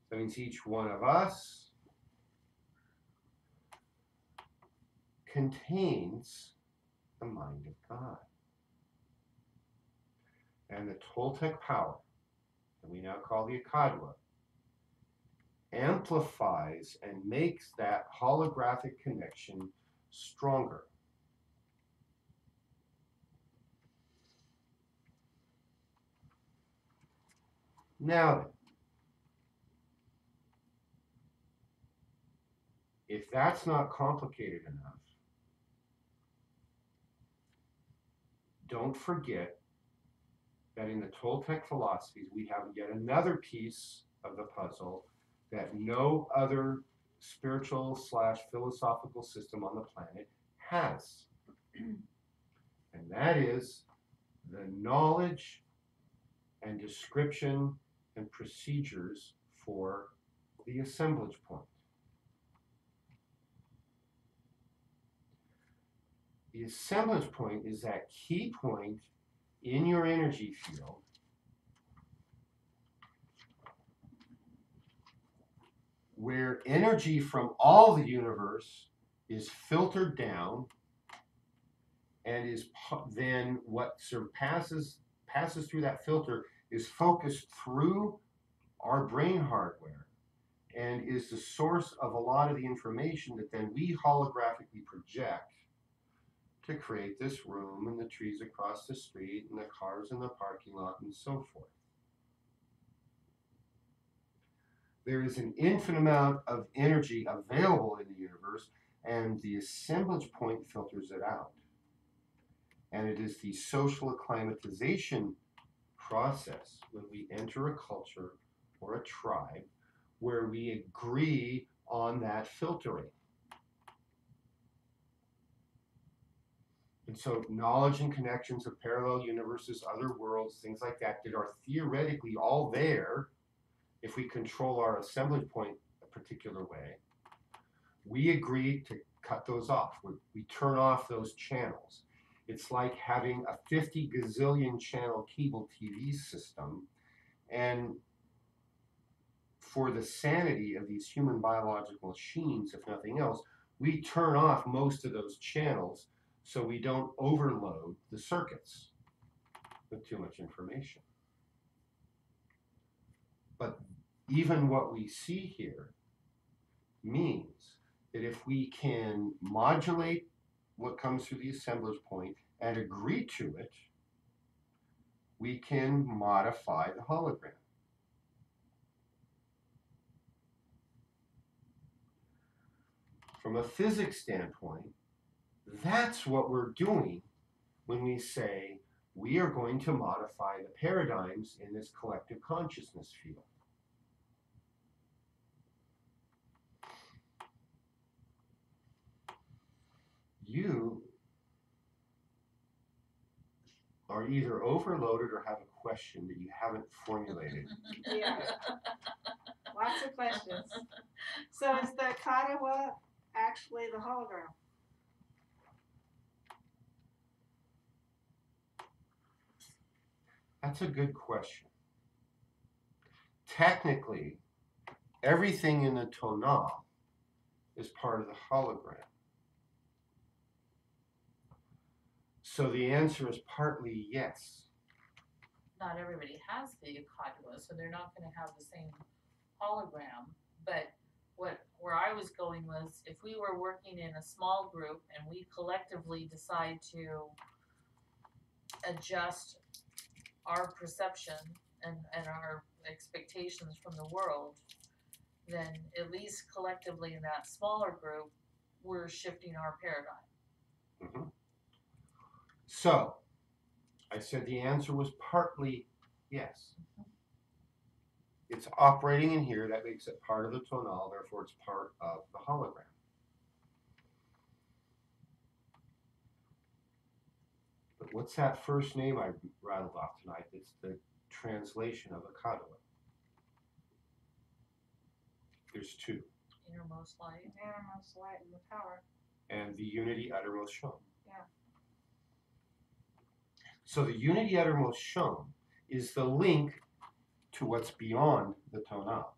That means each one of us contains the mind of God. And the Toltec power, that we now call the Akadwa, amplifies and makes that holographic connection stronger. Now then, if that's not complicated enough, don't forget that in the Toltec philosophies, we have yet another piece of the puzzle that no other spiritual / philosophical system on the planet has. And that is the knowledge and description and procedures for the assemblage point. The assemblage point is that key point in your energy field where energy from all the universe is filtered down and is then what passes through that filter is focused through our brain hardware and is the source of a lot of the information that then we holographically project to create this room and the trees across the street and the cars in the parking lot and so forth. There is an infinite amount of energy available in the universe, and the assemblage point filters it out. And it is the social acclimatization process when we enter a culture or a tribe where we agree on that filtering. And so knowledge and connections of parallel universes, other worlds, things like that are theoretically all there if we control our assemblage point a particular way. We agree to cut those off. We turn off those channels. It's like having a 50 gazillion channel cable TV system, and for the sanity of these human biological machines, if nothing else, we turn off most of those channels so we don't overload the circuits with too much information. But even what we see here means that if we can modulate what comes through the assemblage point and agree to it, we can modify the hologram. From a physics standpoint, that's what we're doing when we say we are going to modify the paradigms in this collective consciousness field. You are either overloaded or have a question that you haven't formulated. Yeah. Lots of questions. So is the Kadawa actually the hologram? That's a good question. Technically, everything in the tonal is part of the hologram. So the answer is partly yes. Not everybody has the Akadwa, so they're not gonna have the same hologram. But where I was going was, if we were working in a small group and we collectively decide to adjust our perception and our expectations from the world, then at least collectively in that smaller group, we're shifting our paradigm. Mm-hmm. So, I said the answer was partly yes. It's operating in here, that makes it part of the tonal, therefore it's part of the hologram. But what's that first name I rattled off tonight? It's the translation of Akadwa. There's two. Innermost light. Innermost light and the power. And the unity uttermost shown. Yeah. So the unity uttermost shown is the link to what's beyond the tonal.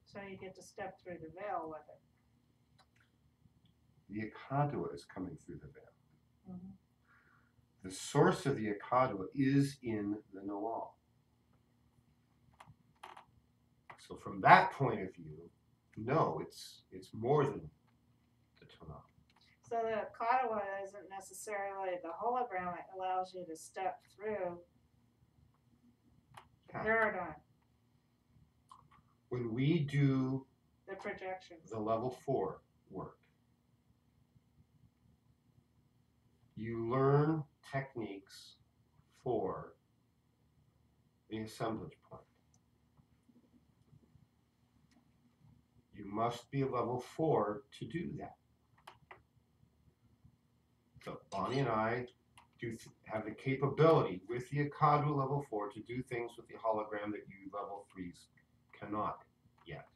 So you get to step through the veil with it. The Akadua is coming through the veil. Mm-hmm. The source of the Akadua is in the Noal. So from that point of view, no, it's more than the tonal. So the Katawa isn't necessarily the hologram. It allows you to step through the Yeah. paradigm, When we do the projections. the level 4 work, you learn techniques for the assemblage point. You must be a level 4 to do that. So Bonnie and I have the capability with the Akadu level 4 to do things with the hologram that you level 3s cannot yet.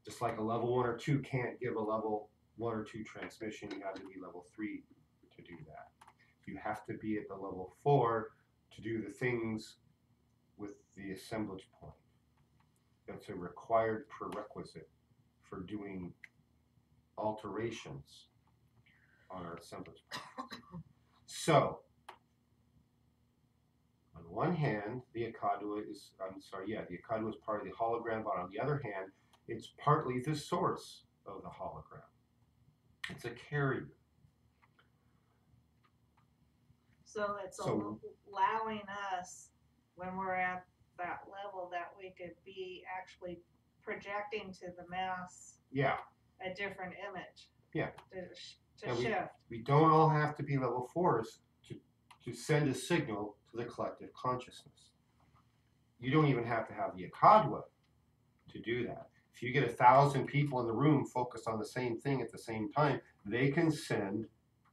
Just like a level 1 or 2 can't give a level 1 or 2 transmission, you have to be level 3 to do that. You have to be at the level 4 to do the things with the assemblage point. That's a required prerequisite for doing alterations on our assemblage point. So, on one hand, the Akadua is, the Akadua is part of the hologram, but on the other hand, it's partly the source of the hologram. It's a carrier. So it's So- allowing us, when we're at that level, that we could be actually projecting to the mass Yeah, a different image. Yeah. To And shift. we don't all have to be level 4s to send a signal to the collective consciousness. You don't even have to have the Akadwa to do that. If you get 1,000 people in the room focused on the same thing at the same time, they can send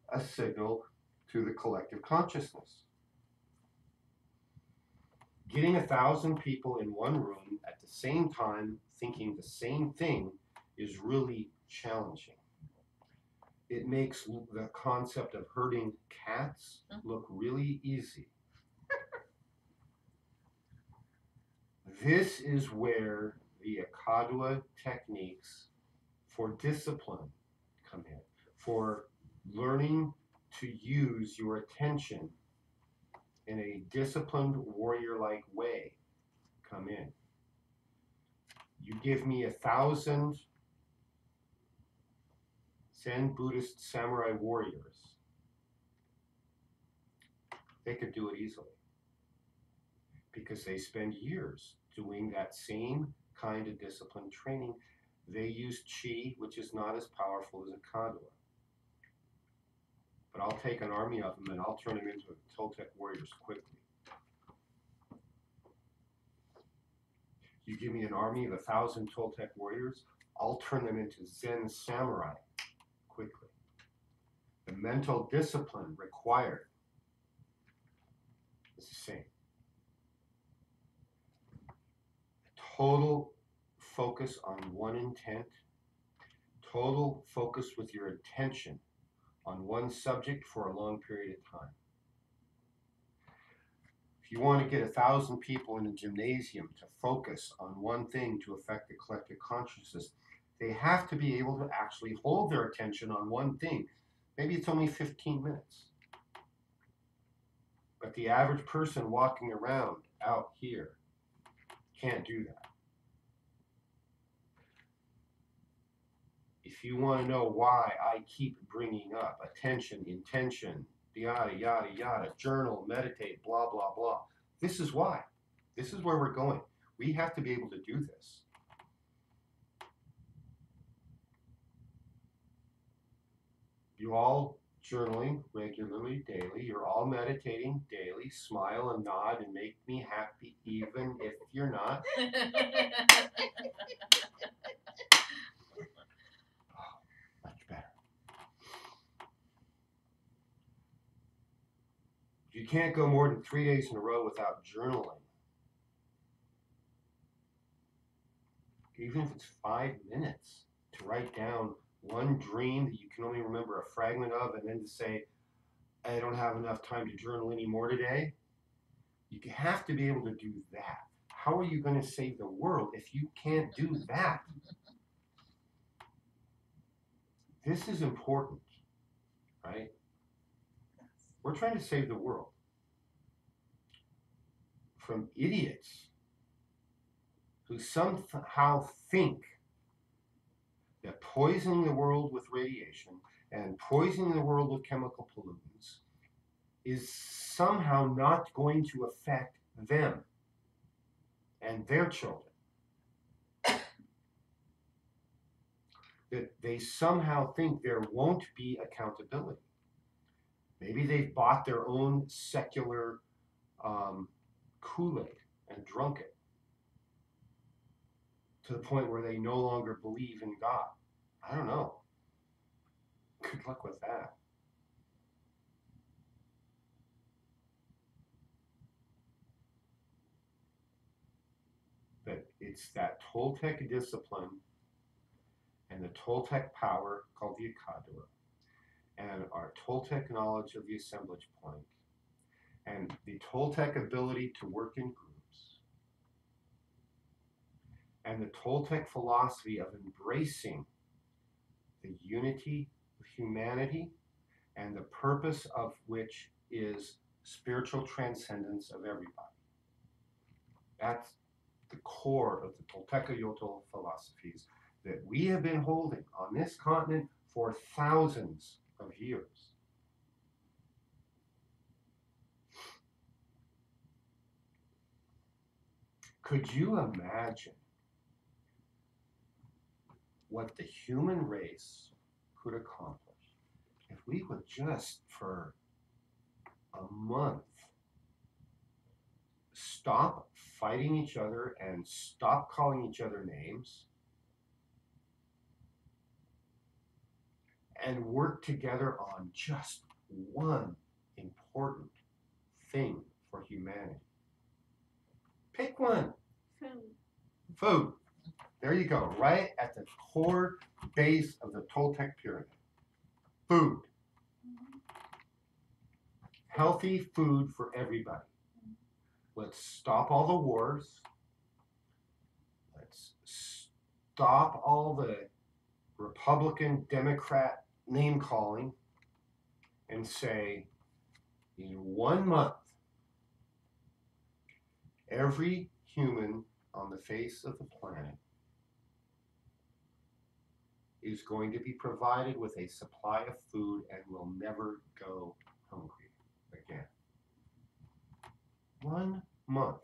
a signal to the collective consciousness. Getting 1,000 people in one room at the same time thinking the same thing is really challenging. It makes the concept of herding cats look really easy. This is where the Akadua techniques for discipline come in, for learning to use your attention in a disciplined warrior-like way come in. You give me 1,000 Zen Buddhist samurai warriors, they could do it easily because they spend years doing that same kind of discipline training. They use chi, which is not as powerful as a Akadua. But I'll take an army of them and I'll turn them into Toltec warriors quickly. You give me an army of 1,000 Toltec warriors, I'll turn them into Zen samurai quickly. The mental discipline required is the same. Total focus on one intent, total focus with your attention on one subject for a long period of time. If you want to get 1,000 people in a gymnasium to focus on one thing to affect the collective consciousness, they have to be able to actually hold their attention on one thing. Maybe it's only 15 minutes. But the average person walking around out here can't do that. If you want to know why I keep bringing up attention, intention, yada, yada, yada, journal, meditate, blah, blah, blah, this is why. This is where we're going. We have to be able to do this. You all journaling regularly, daily. You're all meditating daily. Smile and nod and make me happy even if you're not. Much better. You can't go more than 3 days in a row without journaling. Even if it's 5 minutes to write down one dream that you can only remember a fragment of, and then to say, I don't have enough time to journal anymore today. You have to be able to do that. How are you going to save the world if you can't do that? This is important, right? We're trying to save the world from idiots who somehow think that poisoning the world with radiation and poisoning the world with chemical pollutants is somehow not going to affect them and their children. That they somehow think there won't be accountability. Maybe they've bought their own secular Kool-Aid and drunk it to the point where they no longer believe in God. I don't know. Good luck with that. But it's that Toltec discipline and the Toltec power called the Ikadua, and our Toltec knowledge of the assemblage point, and the Toltec ability to work in groups, and the Toltec philosophy of embracing the unity of humanity and the purpose of which is spiritual transcendence of everybody. That's the core of the Tolteca-Yotl philosophies that we have been holding on this continent for thousands of years. Could you imagine what the human race could accomplish if we would just for a month stop fighting each other and stop calling each other names and work together on just one important thing for humanity? Pick one. Food. There you go, right at the core base of the Toltec pyramid. Food. Healthy food for everybody. Let's stop all the wars. Let's stop all the Republican, Democrat name calling and say, in 1 month, every human on the face of the planet is going to be provided with a supply of food and will never go hungry again. 1 month,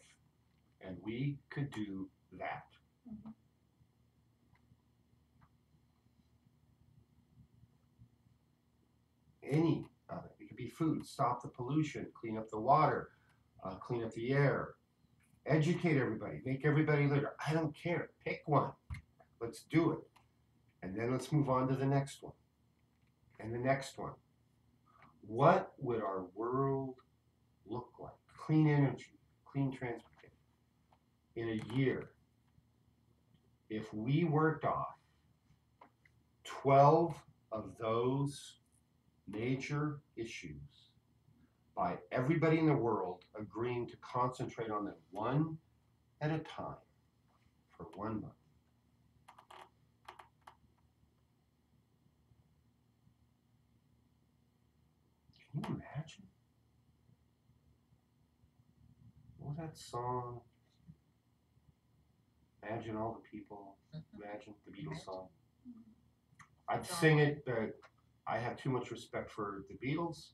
and we could do that. Mhm. Any of it. It could be food, stop the pollution, clean up the water, clean up the air, educate everybody, make everybody litter. I don't care. Pick one. Let's do it. And then let's move on to the next one. And the next one. What would our world look like? Clean energy, clean transportation. In a year, if we worked off 12 of those major issues by everybody in the world agreeing to concentrate on them one at a time for 1 month. Can you imagine? What was that song? Imagine all the people. Imagine the Beatles song. I'd sing it, but I have too much respect for the Beatles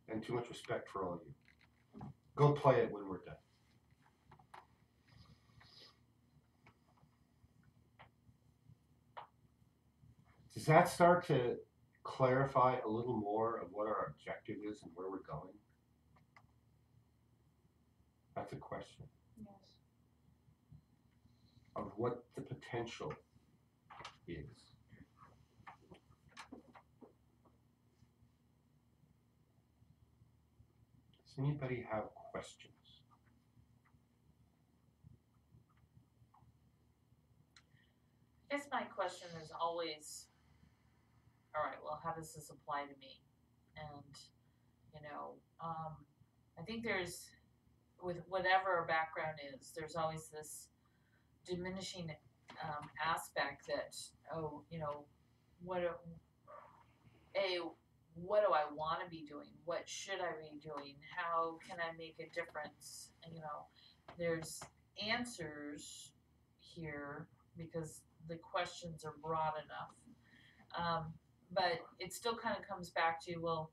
and too much respect for all of you. Go play it when we're done. Does that start to clarify a little more of what our objective is and where we're going? That's a question Yes. of what the potential is. Does anybody have questions? I guess my question is always, all right, well, how does this apply to me? And, I think there's, with whatever our background is, there's always this diminishing aspect that, oh, what do, what do I want to be doing? What should I be doing? How can I make a difference? And, there's answers here because the questions are broad enough. But it still kind of comes back to, well,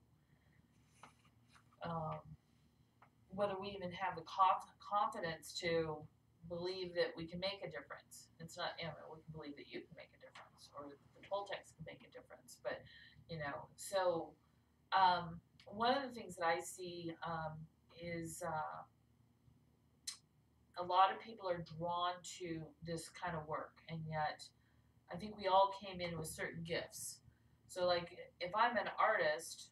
whether we even have the confidence to believe that we can make a difference. It's not, we can believe that you can make a difference or that the Toltecs can make a difference. But, so one of the things that I see is a lot of people are drawn to this kind of work, and yet I think we all came in with certain gifts. So like if I'm an artist,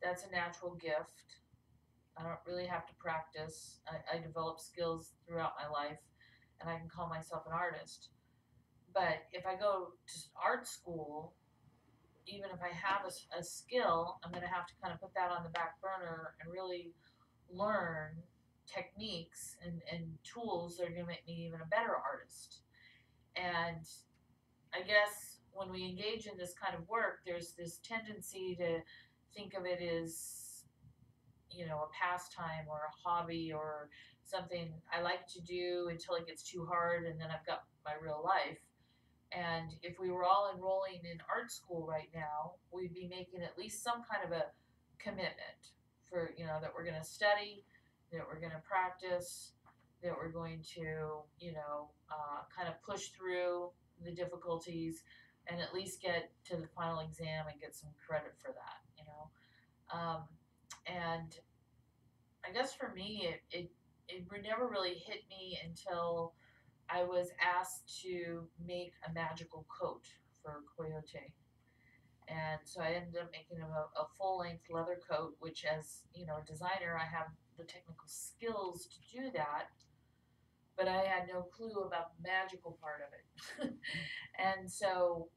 that's a natural gift. I don't really have to practice. I develop skills throughout my life, and I can call myself an artist. But if I go to art school, even if I have a skill, I'm going to have to kind of put that on the back burner and really learn techniques and tools that are going to make me even a better artist. And I guess when we engage in this kind of work, there's this tendency to think of it as, a pastime or a hobby or something I like to do until it gets too hard, and then I've got my real life. And if we were all enrolling in art school right now, we'd be making at least some kind of a commitment for, that we're going to study, that we're going to practice, that we're going to, kind of push through the difficulties and at least get to the final exam and get some credit for that, and I guess for me, it never really hit me until I was asked to make a magical coat for Coyote. And so I ended up making him a full-length leather coat, which as, a designer, I have the technical skills to do that, but I had no clue about the magical part of it. And so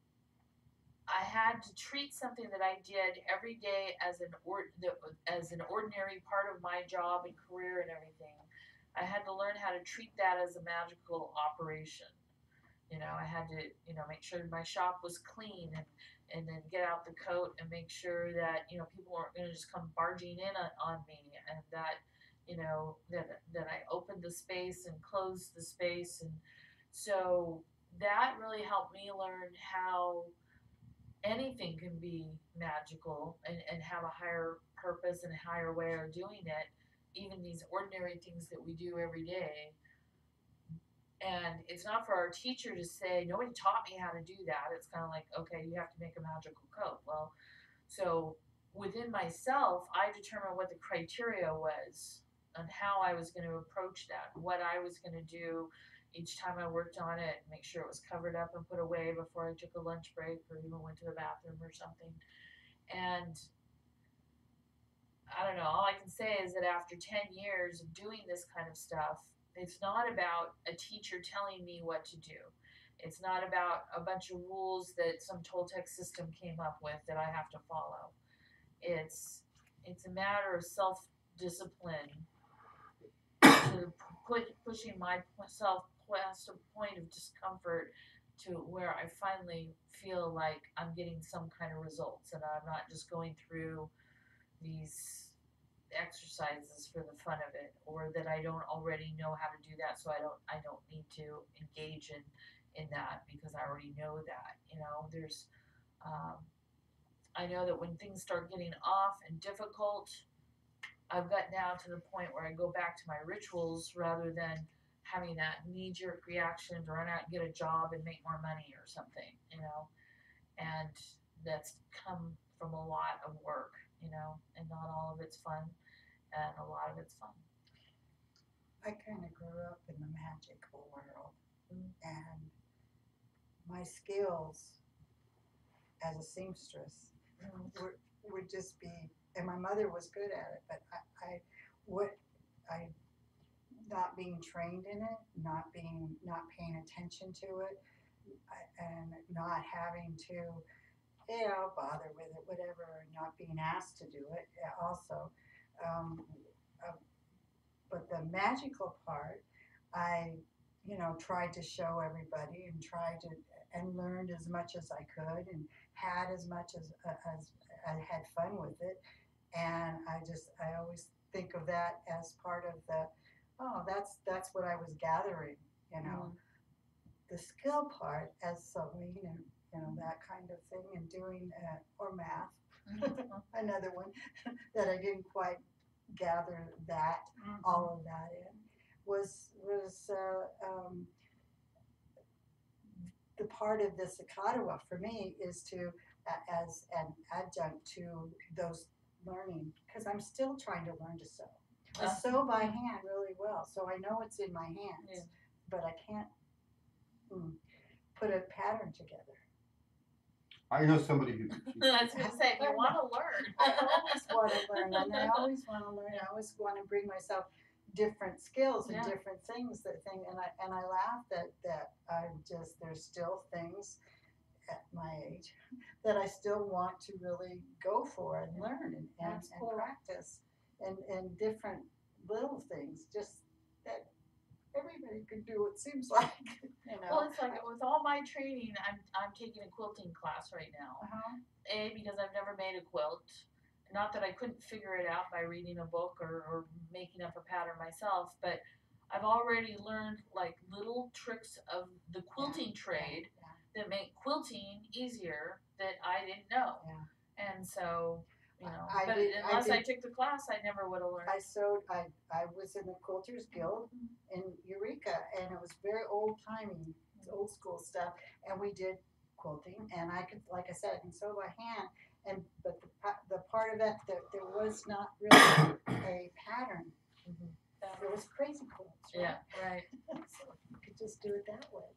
I had to treat something that I did every day as an ordinary part of my job and career and everything. I had to learn how to treat that as a magical operation. I had to, make sure my shop was clean and then get out the coat and make sure that, people weren't going to just come barging in on me, and that, that I opened the space and closed the space. And so that really helped me learn how anything can be magical and have a higher purpose and a higher way of doing it, even these ordinary things that we do every day. And it's not for our teacher to say, nobody taught me how to do that. It's kind of like, okay, you have to make a magical coat. Well, so within myself, I determined what the criteria was and how I was going to approach that, what I was going to do each time I worked on it, and make sure it was covered up and put away before I took a lunch break or even went to the bathroom or something. And I don't know, all I can say is that after 10 years of doing this kind of stuff, it's not about a teacher telling me what to do. It's not about a bunch of rules that some Toltec system came up with that I have to follow. It's a matter of self-discipline, to pushing myself past a point of discomfort to where I finally feel like I'm getting some kind of results and I'm not just going through these exercises for the fun of it, or that I don't already know how to do that, so I don't need to engage in that because I already know that. There's I know that when things start getting off and difficult, I've got now to the point where I go back to my rituals rather than having that knee-jerk reaction to run out and get a job and make more money or something, and that's come from a lot of work, and not all of it's fun, and a lot of it's fun. I kind of grew up in the magical world, and my skills as a seamstress would just be and my mother was good at it, but I not being trained in it, not paying attention to it, and not having to, bother with it, whatever, or not being asked to do it, also. Um, uh, but the magical part, I, tried to show everybody and tried to and learned as much as I could and had as much as I had fun with it. And I always think of that as part of the, oh, that's what I was gathering, you know. The skill part as sewing and that kind of thing and doing or math, another one that I didn't quite gather that all of that in was the part of this Akadawa for me is to as an adjunct to those learning because I'm still trying to learn to sew. I sew by hand really well, so I know it's in my hands, but I can't put a pattern together. I know somebody who. I was gonna say, if you want to learn. I always want to learn, and I always want to learn. I always want to bring myself different skills and different things and I laugh that I'm just there's still things at my age that I still want to really go for and learn and cool. practice and different little things just that everybody could do, it seems like. Well, it's like with all my training, I'm taking a quilting class right now. Because I've never made a quilt. Not that I couldn't figure it out by reading a book or making up a pattern myself, but I've already learned like little tricks of the quilting trade that make quilting easier that I didn't know. And so, unless I took the class, I never would have learned. I sewed. I was in the Quilters Guild in Eureka, and it was very old-timey, old school stuff. And we did quilting, and I could, like I said, I can sew by hand. But the part of that there was not really a pattern. It was crazy quilts. Right? Yeah, right. So you could just do it that way.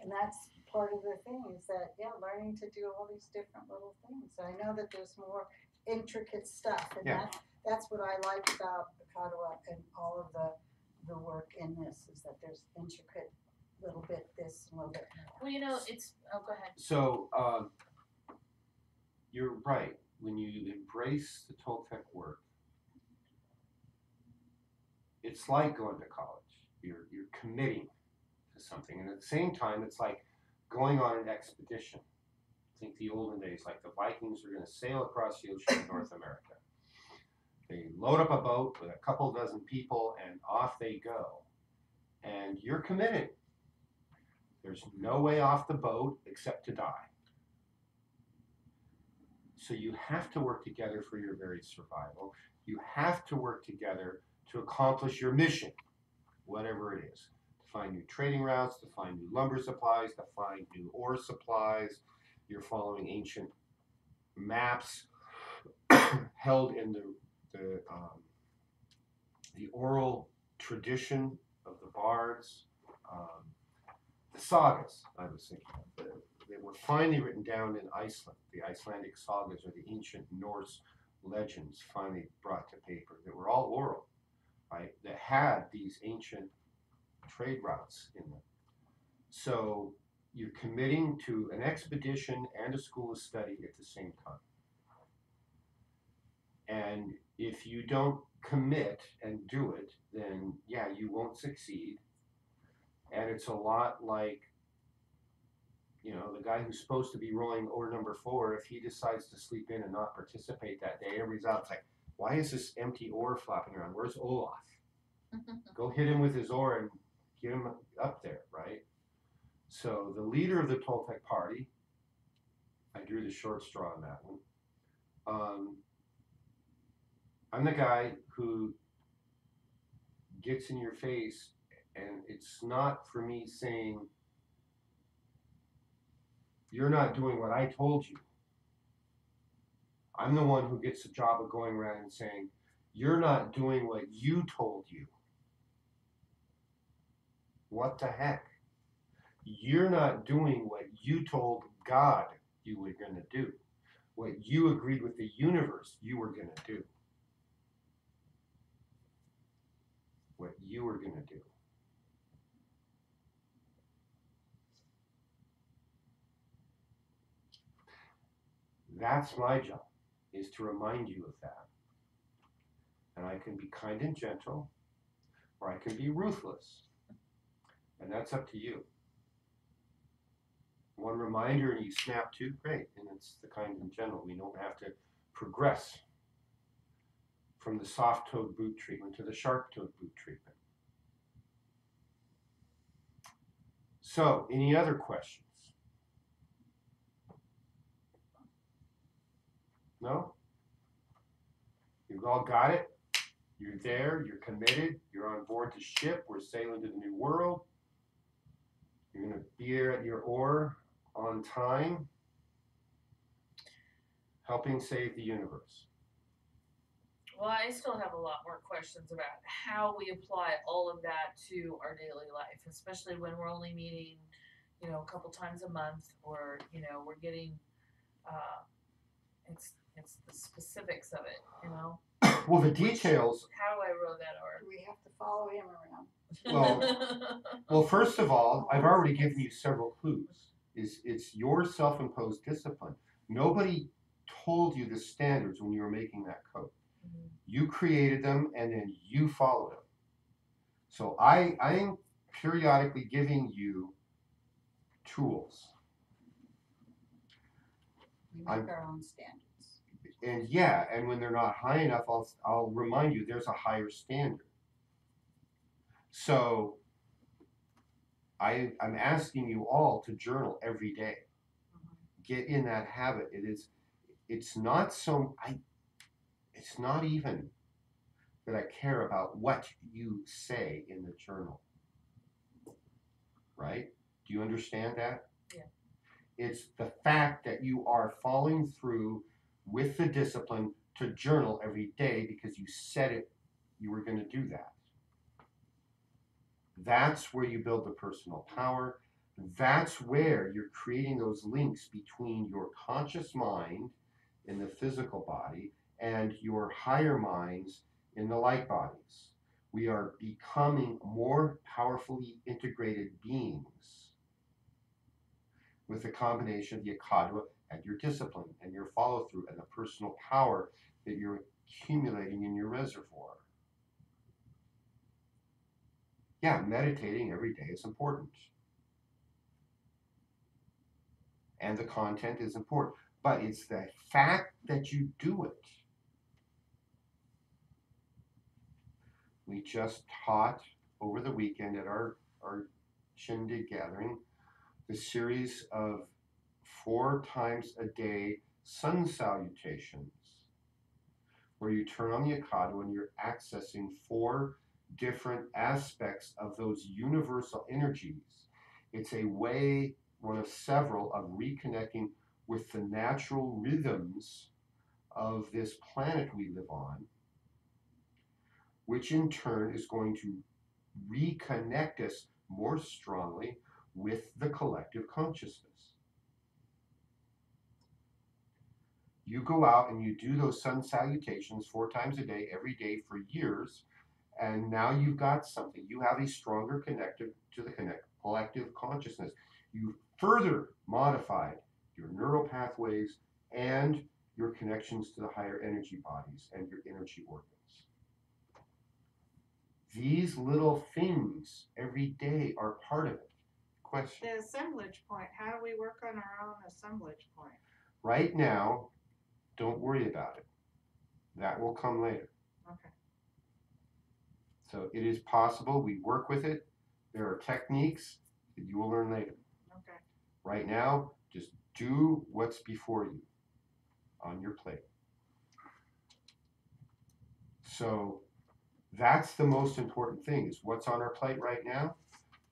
And that's part of the thing is that learning to do all these different little things. I know that there's more intricate stuff, and that's what I like about the Kadawa and all of the work in this is that there's intricate little bit this and a little bit more. Well, it's go ahead. So you're right. When you embrace the Toltec work, it's like going to college. You're committing to something, and at the same time, it's like going on an expedition. Think the olden days, like the Vikings are going to sail across the ocean to North America. They load up a boat with a couple dozen people, and off they go. And you're committed. There's no way off the boat except to die. So you have to work together for your very survival. You have to work together to accomplish your mission, whatever it is. To find new trading routes, to find new lumber supplies, to find new ore supplies. You're following ancient maps held in the oral tradition of the bards. The sagas, I was thinking of. They were finally written down in Iceland. The Icelandic sagas are the ancient Norse legends finally brought to paper that were all oral, right? That had these ancient trade routes in them. So you're committing to an expedition and a school of study at the same time. And if you don't commit and do it, then you won't succeed. And it's a lot like, the guy who's supposed to be rolling ore number 4, if he decides to sleep in and not participate that day, everybody's out like, why is this empty ore flopping around? Where's Olaf? Go hit him with his ore and get him up there, right? So the leader of the Toltec party, I drew the short straw on that one. I'm the guy who gets in your face, and it's not for me saying, you're not doing what I told you. I'm the one who gets the job of going around and saying, you're not doing what you told you. What the heck? You're not doing what you told God you were going to do. what you agreed with the universe you were going to do. What you were going to do. That's my job, is to remind you of that. And I can be kind and gentle, or I can be ruthless. And that's up to you. One reminder and you snap to, great. And it's the kind and gentle. We don't have to progress from the soft-toed boot treatment to the sharp-toed boot treatment. So, any other questions? No? You've all got it? You're there, you're committed, you're on board the ship, we're sailing to the new world. You're going to be here at your oar on time, helping save the universe. Well, I still have a lot more questions about how we apply all of that to our daily life, especially when we're only meeting, a couple times a month, or, we're getting, it's the specifics of it, Well, the details. How do I row that Do we have to follow him around? Well, first of all, I've already given you several clues. It's your self-imposed discipline. Nobody told you the standards when you were making that code. Mhm. You created them and then you followed them. So I'm periodically giving you tools. We make our own standards. And when they're not high enough, I'll remind you there's a higher standard. So I'm asking you all to journal every day. Get in that habit. It's not even that I care about what you say in the journal. Right? Do you understand that? Yeah. It's the fact that you are following through with the discipline to journal every day because you said it, you were going to do that. That's where you build the personal power. That's where you're creating those links between your conscious mind in the physical body and your higher minds in the light bodies. We are becoming more powerfully integrated beings with the combination of the Akadwa and your discipline and your follow through and the personal power that you're accumulating in your reservoir. Yeah, meditating every day is important. And the content is important. But it's the fact that you do it. We just taught over the weekend at our shindig gathering the series of 4 times a day sun salutations, where you turn on the Akadwa and you're accessing 4 different aspects of those universal energies. It's a way, one of several, of reconnecting with the natural rhythms of this planet we live on, which in turn is going to reconnect us more strongly with the collective consciousness. You go out and you do those sun salutations 4 times a day, every day for years, and now you've got something. You have a stronger connection to the collective consciousness. You've further modified your neural pathways and your connections to the higher energy bodies and your energy organs. These little things every day are part of it. Question. The assemblage point, how do we work on our own assemblage point? Right now, don't worry about it. That will come later. Okay. So it is possible. We work with it. There are techniques that you will learn later. Okay. Right now, just do what's before you on your plate. So that's the most important thing, is what's on our plate right now.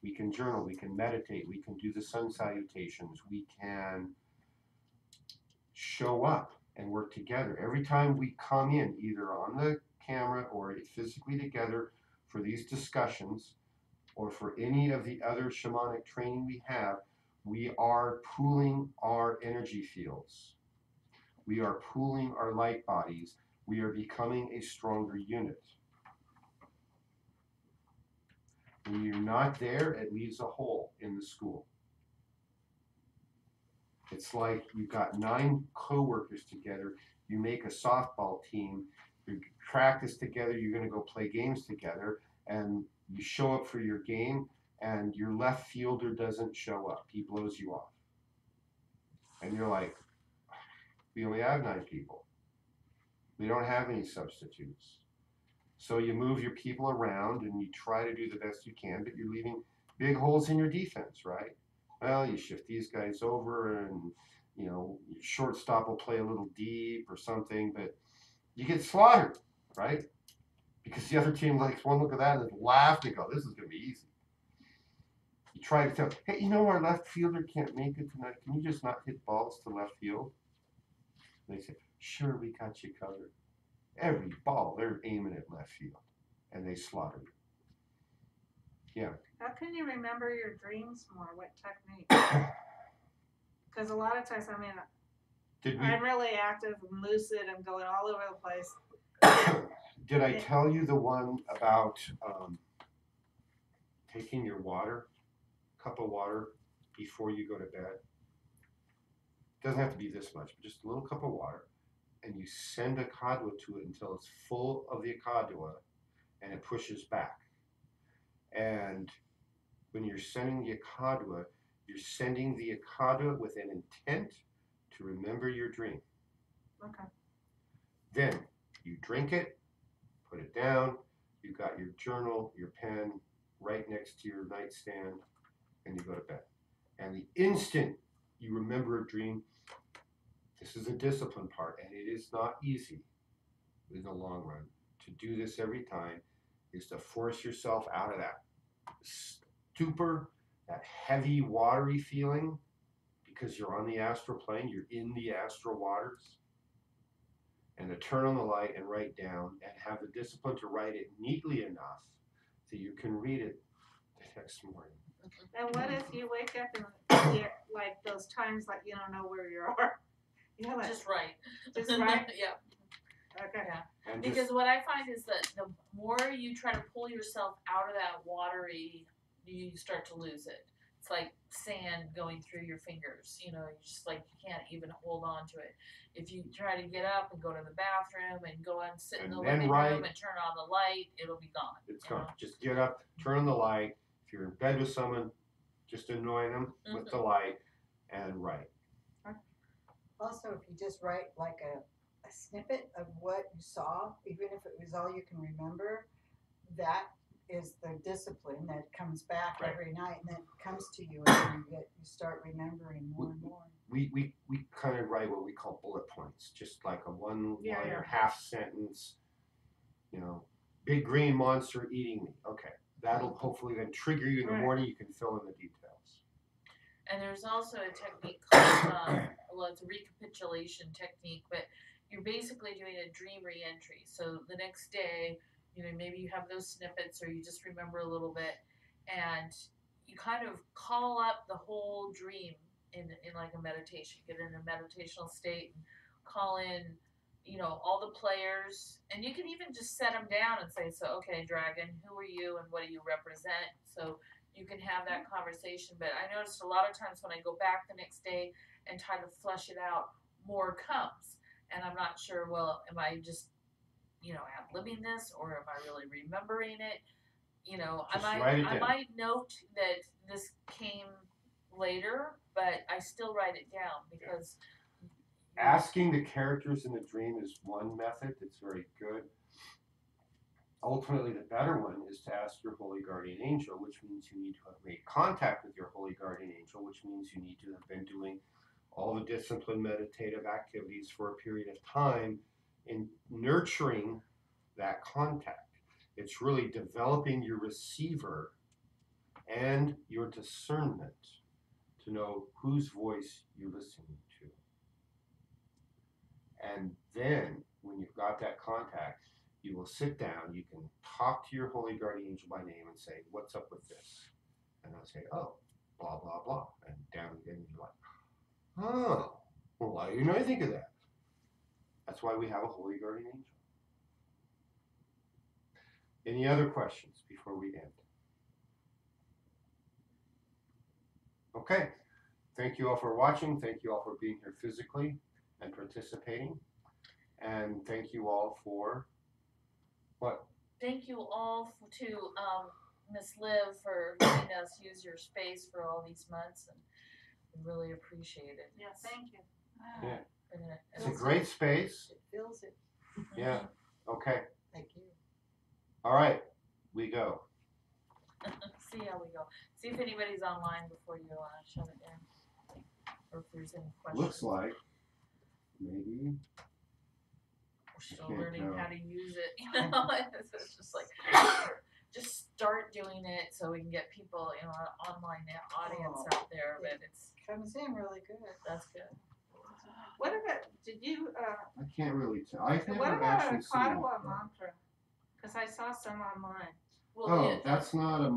We can journal, we can meditate, we can do the sun salutations, we can show up and work together. Every time we come in, either on the camera or physically together for these discussions, or for any of the other shamanic training we have, we are pooling our energy fields. We are pooling our light bodies. We are becoming a stronger unit. When you're not there, it leaves a hole in the school. It's like you've got 9 co-workers together. You make a softball team. You practice together. You're going to go play games together. And you show up for your game, and your left fielder doesn't show up. He blows you off. And you're like, we only have 9 people. We don't have any substitutes. So you move your people around and you try to do the best you can, but you're leaving big holes in your defense, right? Well, you shift these guys over and, you know, your shortstop will play a little deep or something, but you get slaughtered, right? Because the other team likes one look at that and laugh and go, this is going to be easy. You try to tell, hey, you know, our left fielder can't make it tonight. Can you just not hit balls to left field? And they say, sure, we got you covered. Every ball, they're aiming at left field, and they slaughter you. Yeah. How can you remember your dreams more? What technique? Because a lot of times, I mean, Did we? I'm really active and lucid and going all over the place. Did I tell you the one about taking your cup of water before you go to bed? Doesn't have to be this much, but just a little cup of water, and you send a Akadwa to it until it's full of the Akadwa, and it pushes back. And when you're sending the Akadwa, you're sending the Akadwa with an intent to remember your dream. Okay. Then you drink it, put it down, you've got your journal, your pen right next to your nightstand, and you go to bed. And the instant you remember a dream, this is a discipline part, and it is not easy in the long run. To do this every time is to force yourself out of that stupor, that heavy, watery feeling, because you're on the astral plane, you're in the astral waters, and to turn on the light and write down and have the discipline to write it neatly enough that you can read it the next morning. And what if you wake up and you're, like those times like you don't know where you are? You know, like, Just right. just right? Yeah. Okay. Yeah. And Because what I find is that the more you try to pull yourself out of that watery, you start to lose it. It's like sand going through your fingers. You know, you just like you can't even hold on to it. If you try to get up and go to the bathroom and go and sit in And the then living write. room and turn on the light, it'll be gone. it's you know? gone. Just get up, turn on the light. If you're in bed with someone, just annoy them with the light and write. Also, if you just write like a snippet of what you saw, even if it was all you can remember, that is the discipline that comes back Right. every night, and then comes to you, and you start remembering more and more. We kind of write what we call bullet points, just like a one-liner, Yeah. half sentence, you know, big green monster eating me. Okay, that'll hopefully then trigger you in the Right. morning. You can fill in the details. And there's also a technique called, well, it's a recapitulation technique, but you're basically doing a dream reentry. So the next day, you know, maybe you have those snippets or you just remember a little bit, and you kind of call up the whole dream in like a meditation. Get in a meditational state and call in, you know, all the players, and you can even just set them down and say, so, okay, dragon, who are you and what do you represent? So you can have that conversation. But I noticed a lot of times when I go back the next day and try to flesh it out, more comes. And I'm not sure, well, am I just, you know, ad-libbing this, or am I really remembering it? You know, Just write it I down. might note that this came later, but I still write it down because Asking the characters in the dream is one method that's very good. Ultimately, the better one is to ask your holy guardian angel, which means you need to have made contact with your holy guardian angel, which means you need to have been doing all the disciplined meditative activities for a period of time in nurturing that contact. It's really developing your receiver and your discernment to know whose voice you're listening to. And then, when you've got that contact, you will sit down, you can talk to your holy guardian angel by name and say, what's up with this? And they'll say, oh, blah, blah, blah. And down again, you're like, oh, well, why didn't I think of that? That's why we have a holy guardian angel. Any other questions before we end? Okay. Thank you all for watching. Thank you all for being here physically and participating. And thank you all for what? Thank you all to Miss Liv for letting us use your space for all these months, and we really appreciate it. Yeah, thank you. Yeah. And It's a great space. It feels it. Yeah. Okay. Thank you. All right. We go. See how we go. See if anybody's online before you shut it down, or if there's any questions. Looks like maybe. We're still can't learning tell. how to use it. You know, it's just like just start doing it so we can get people, you know, an online audience out there. But it's Comes in really good. that's good. What about, did you, I can't really tell. I've what never about a actually seen Katawa it. mantra? Cause I saw some online. Well, Oh, that's not a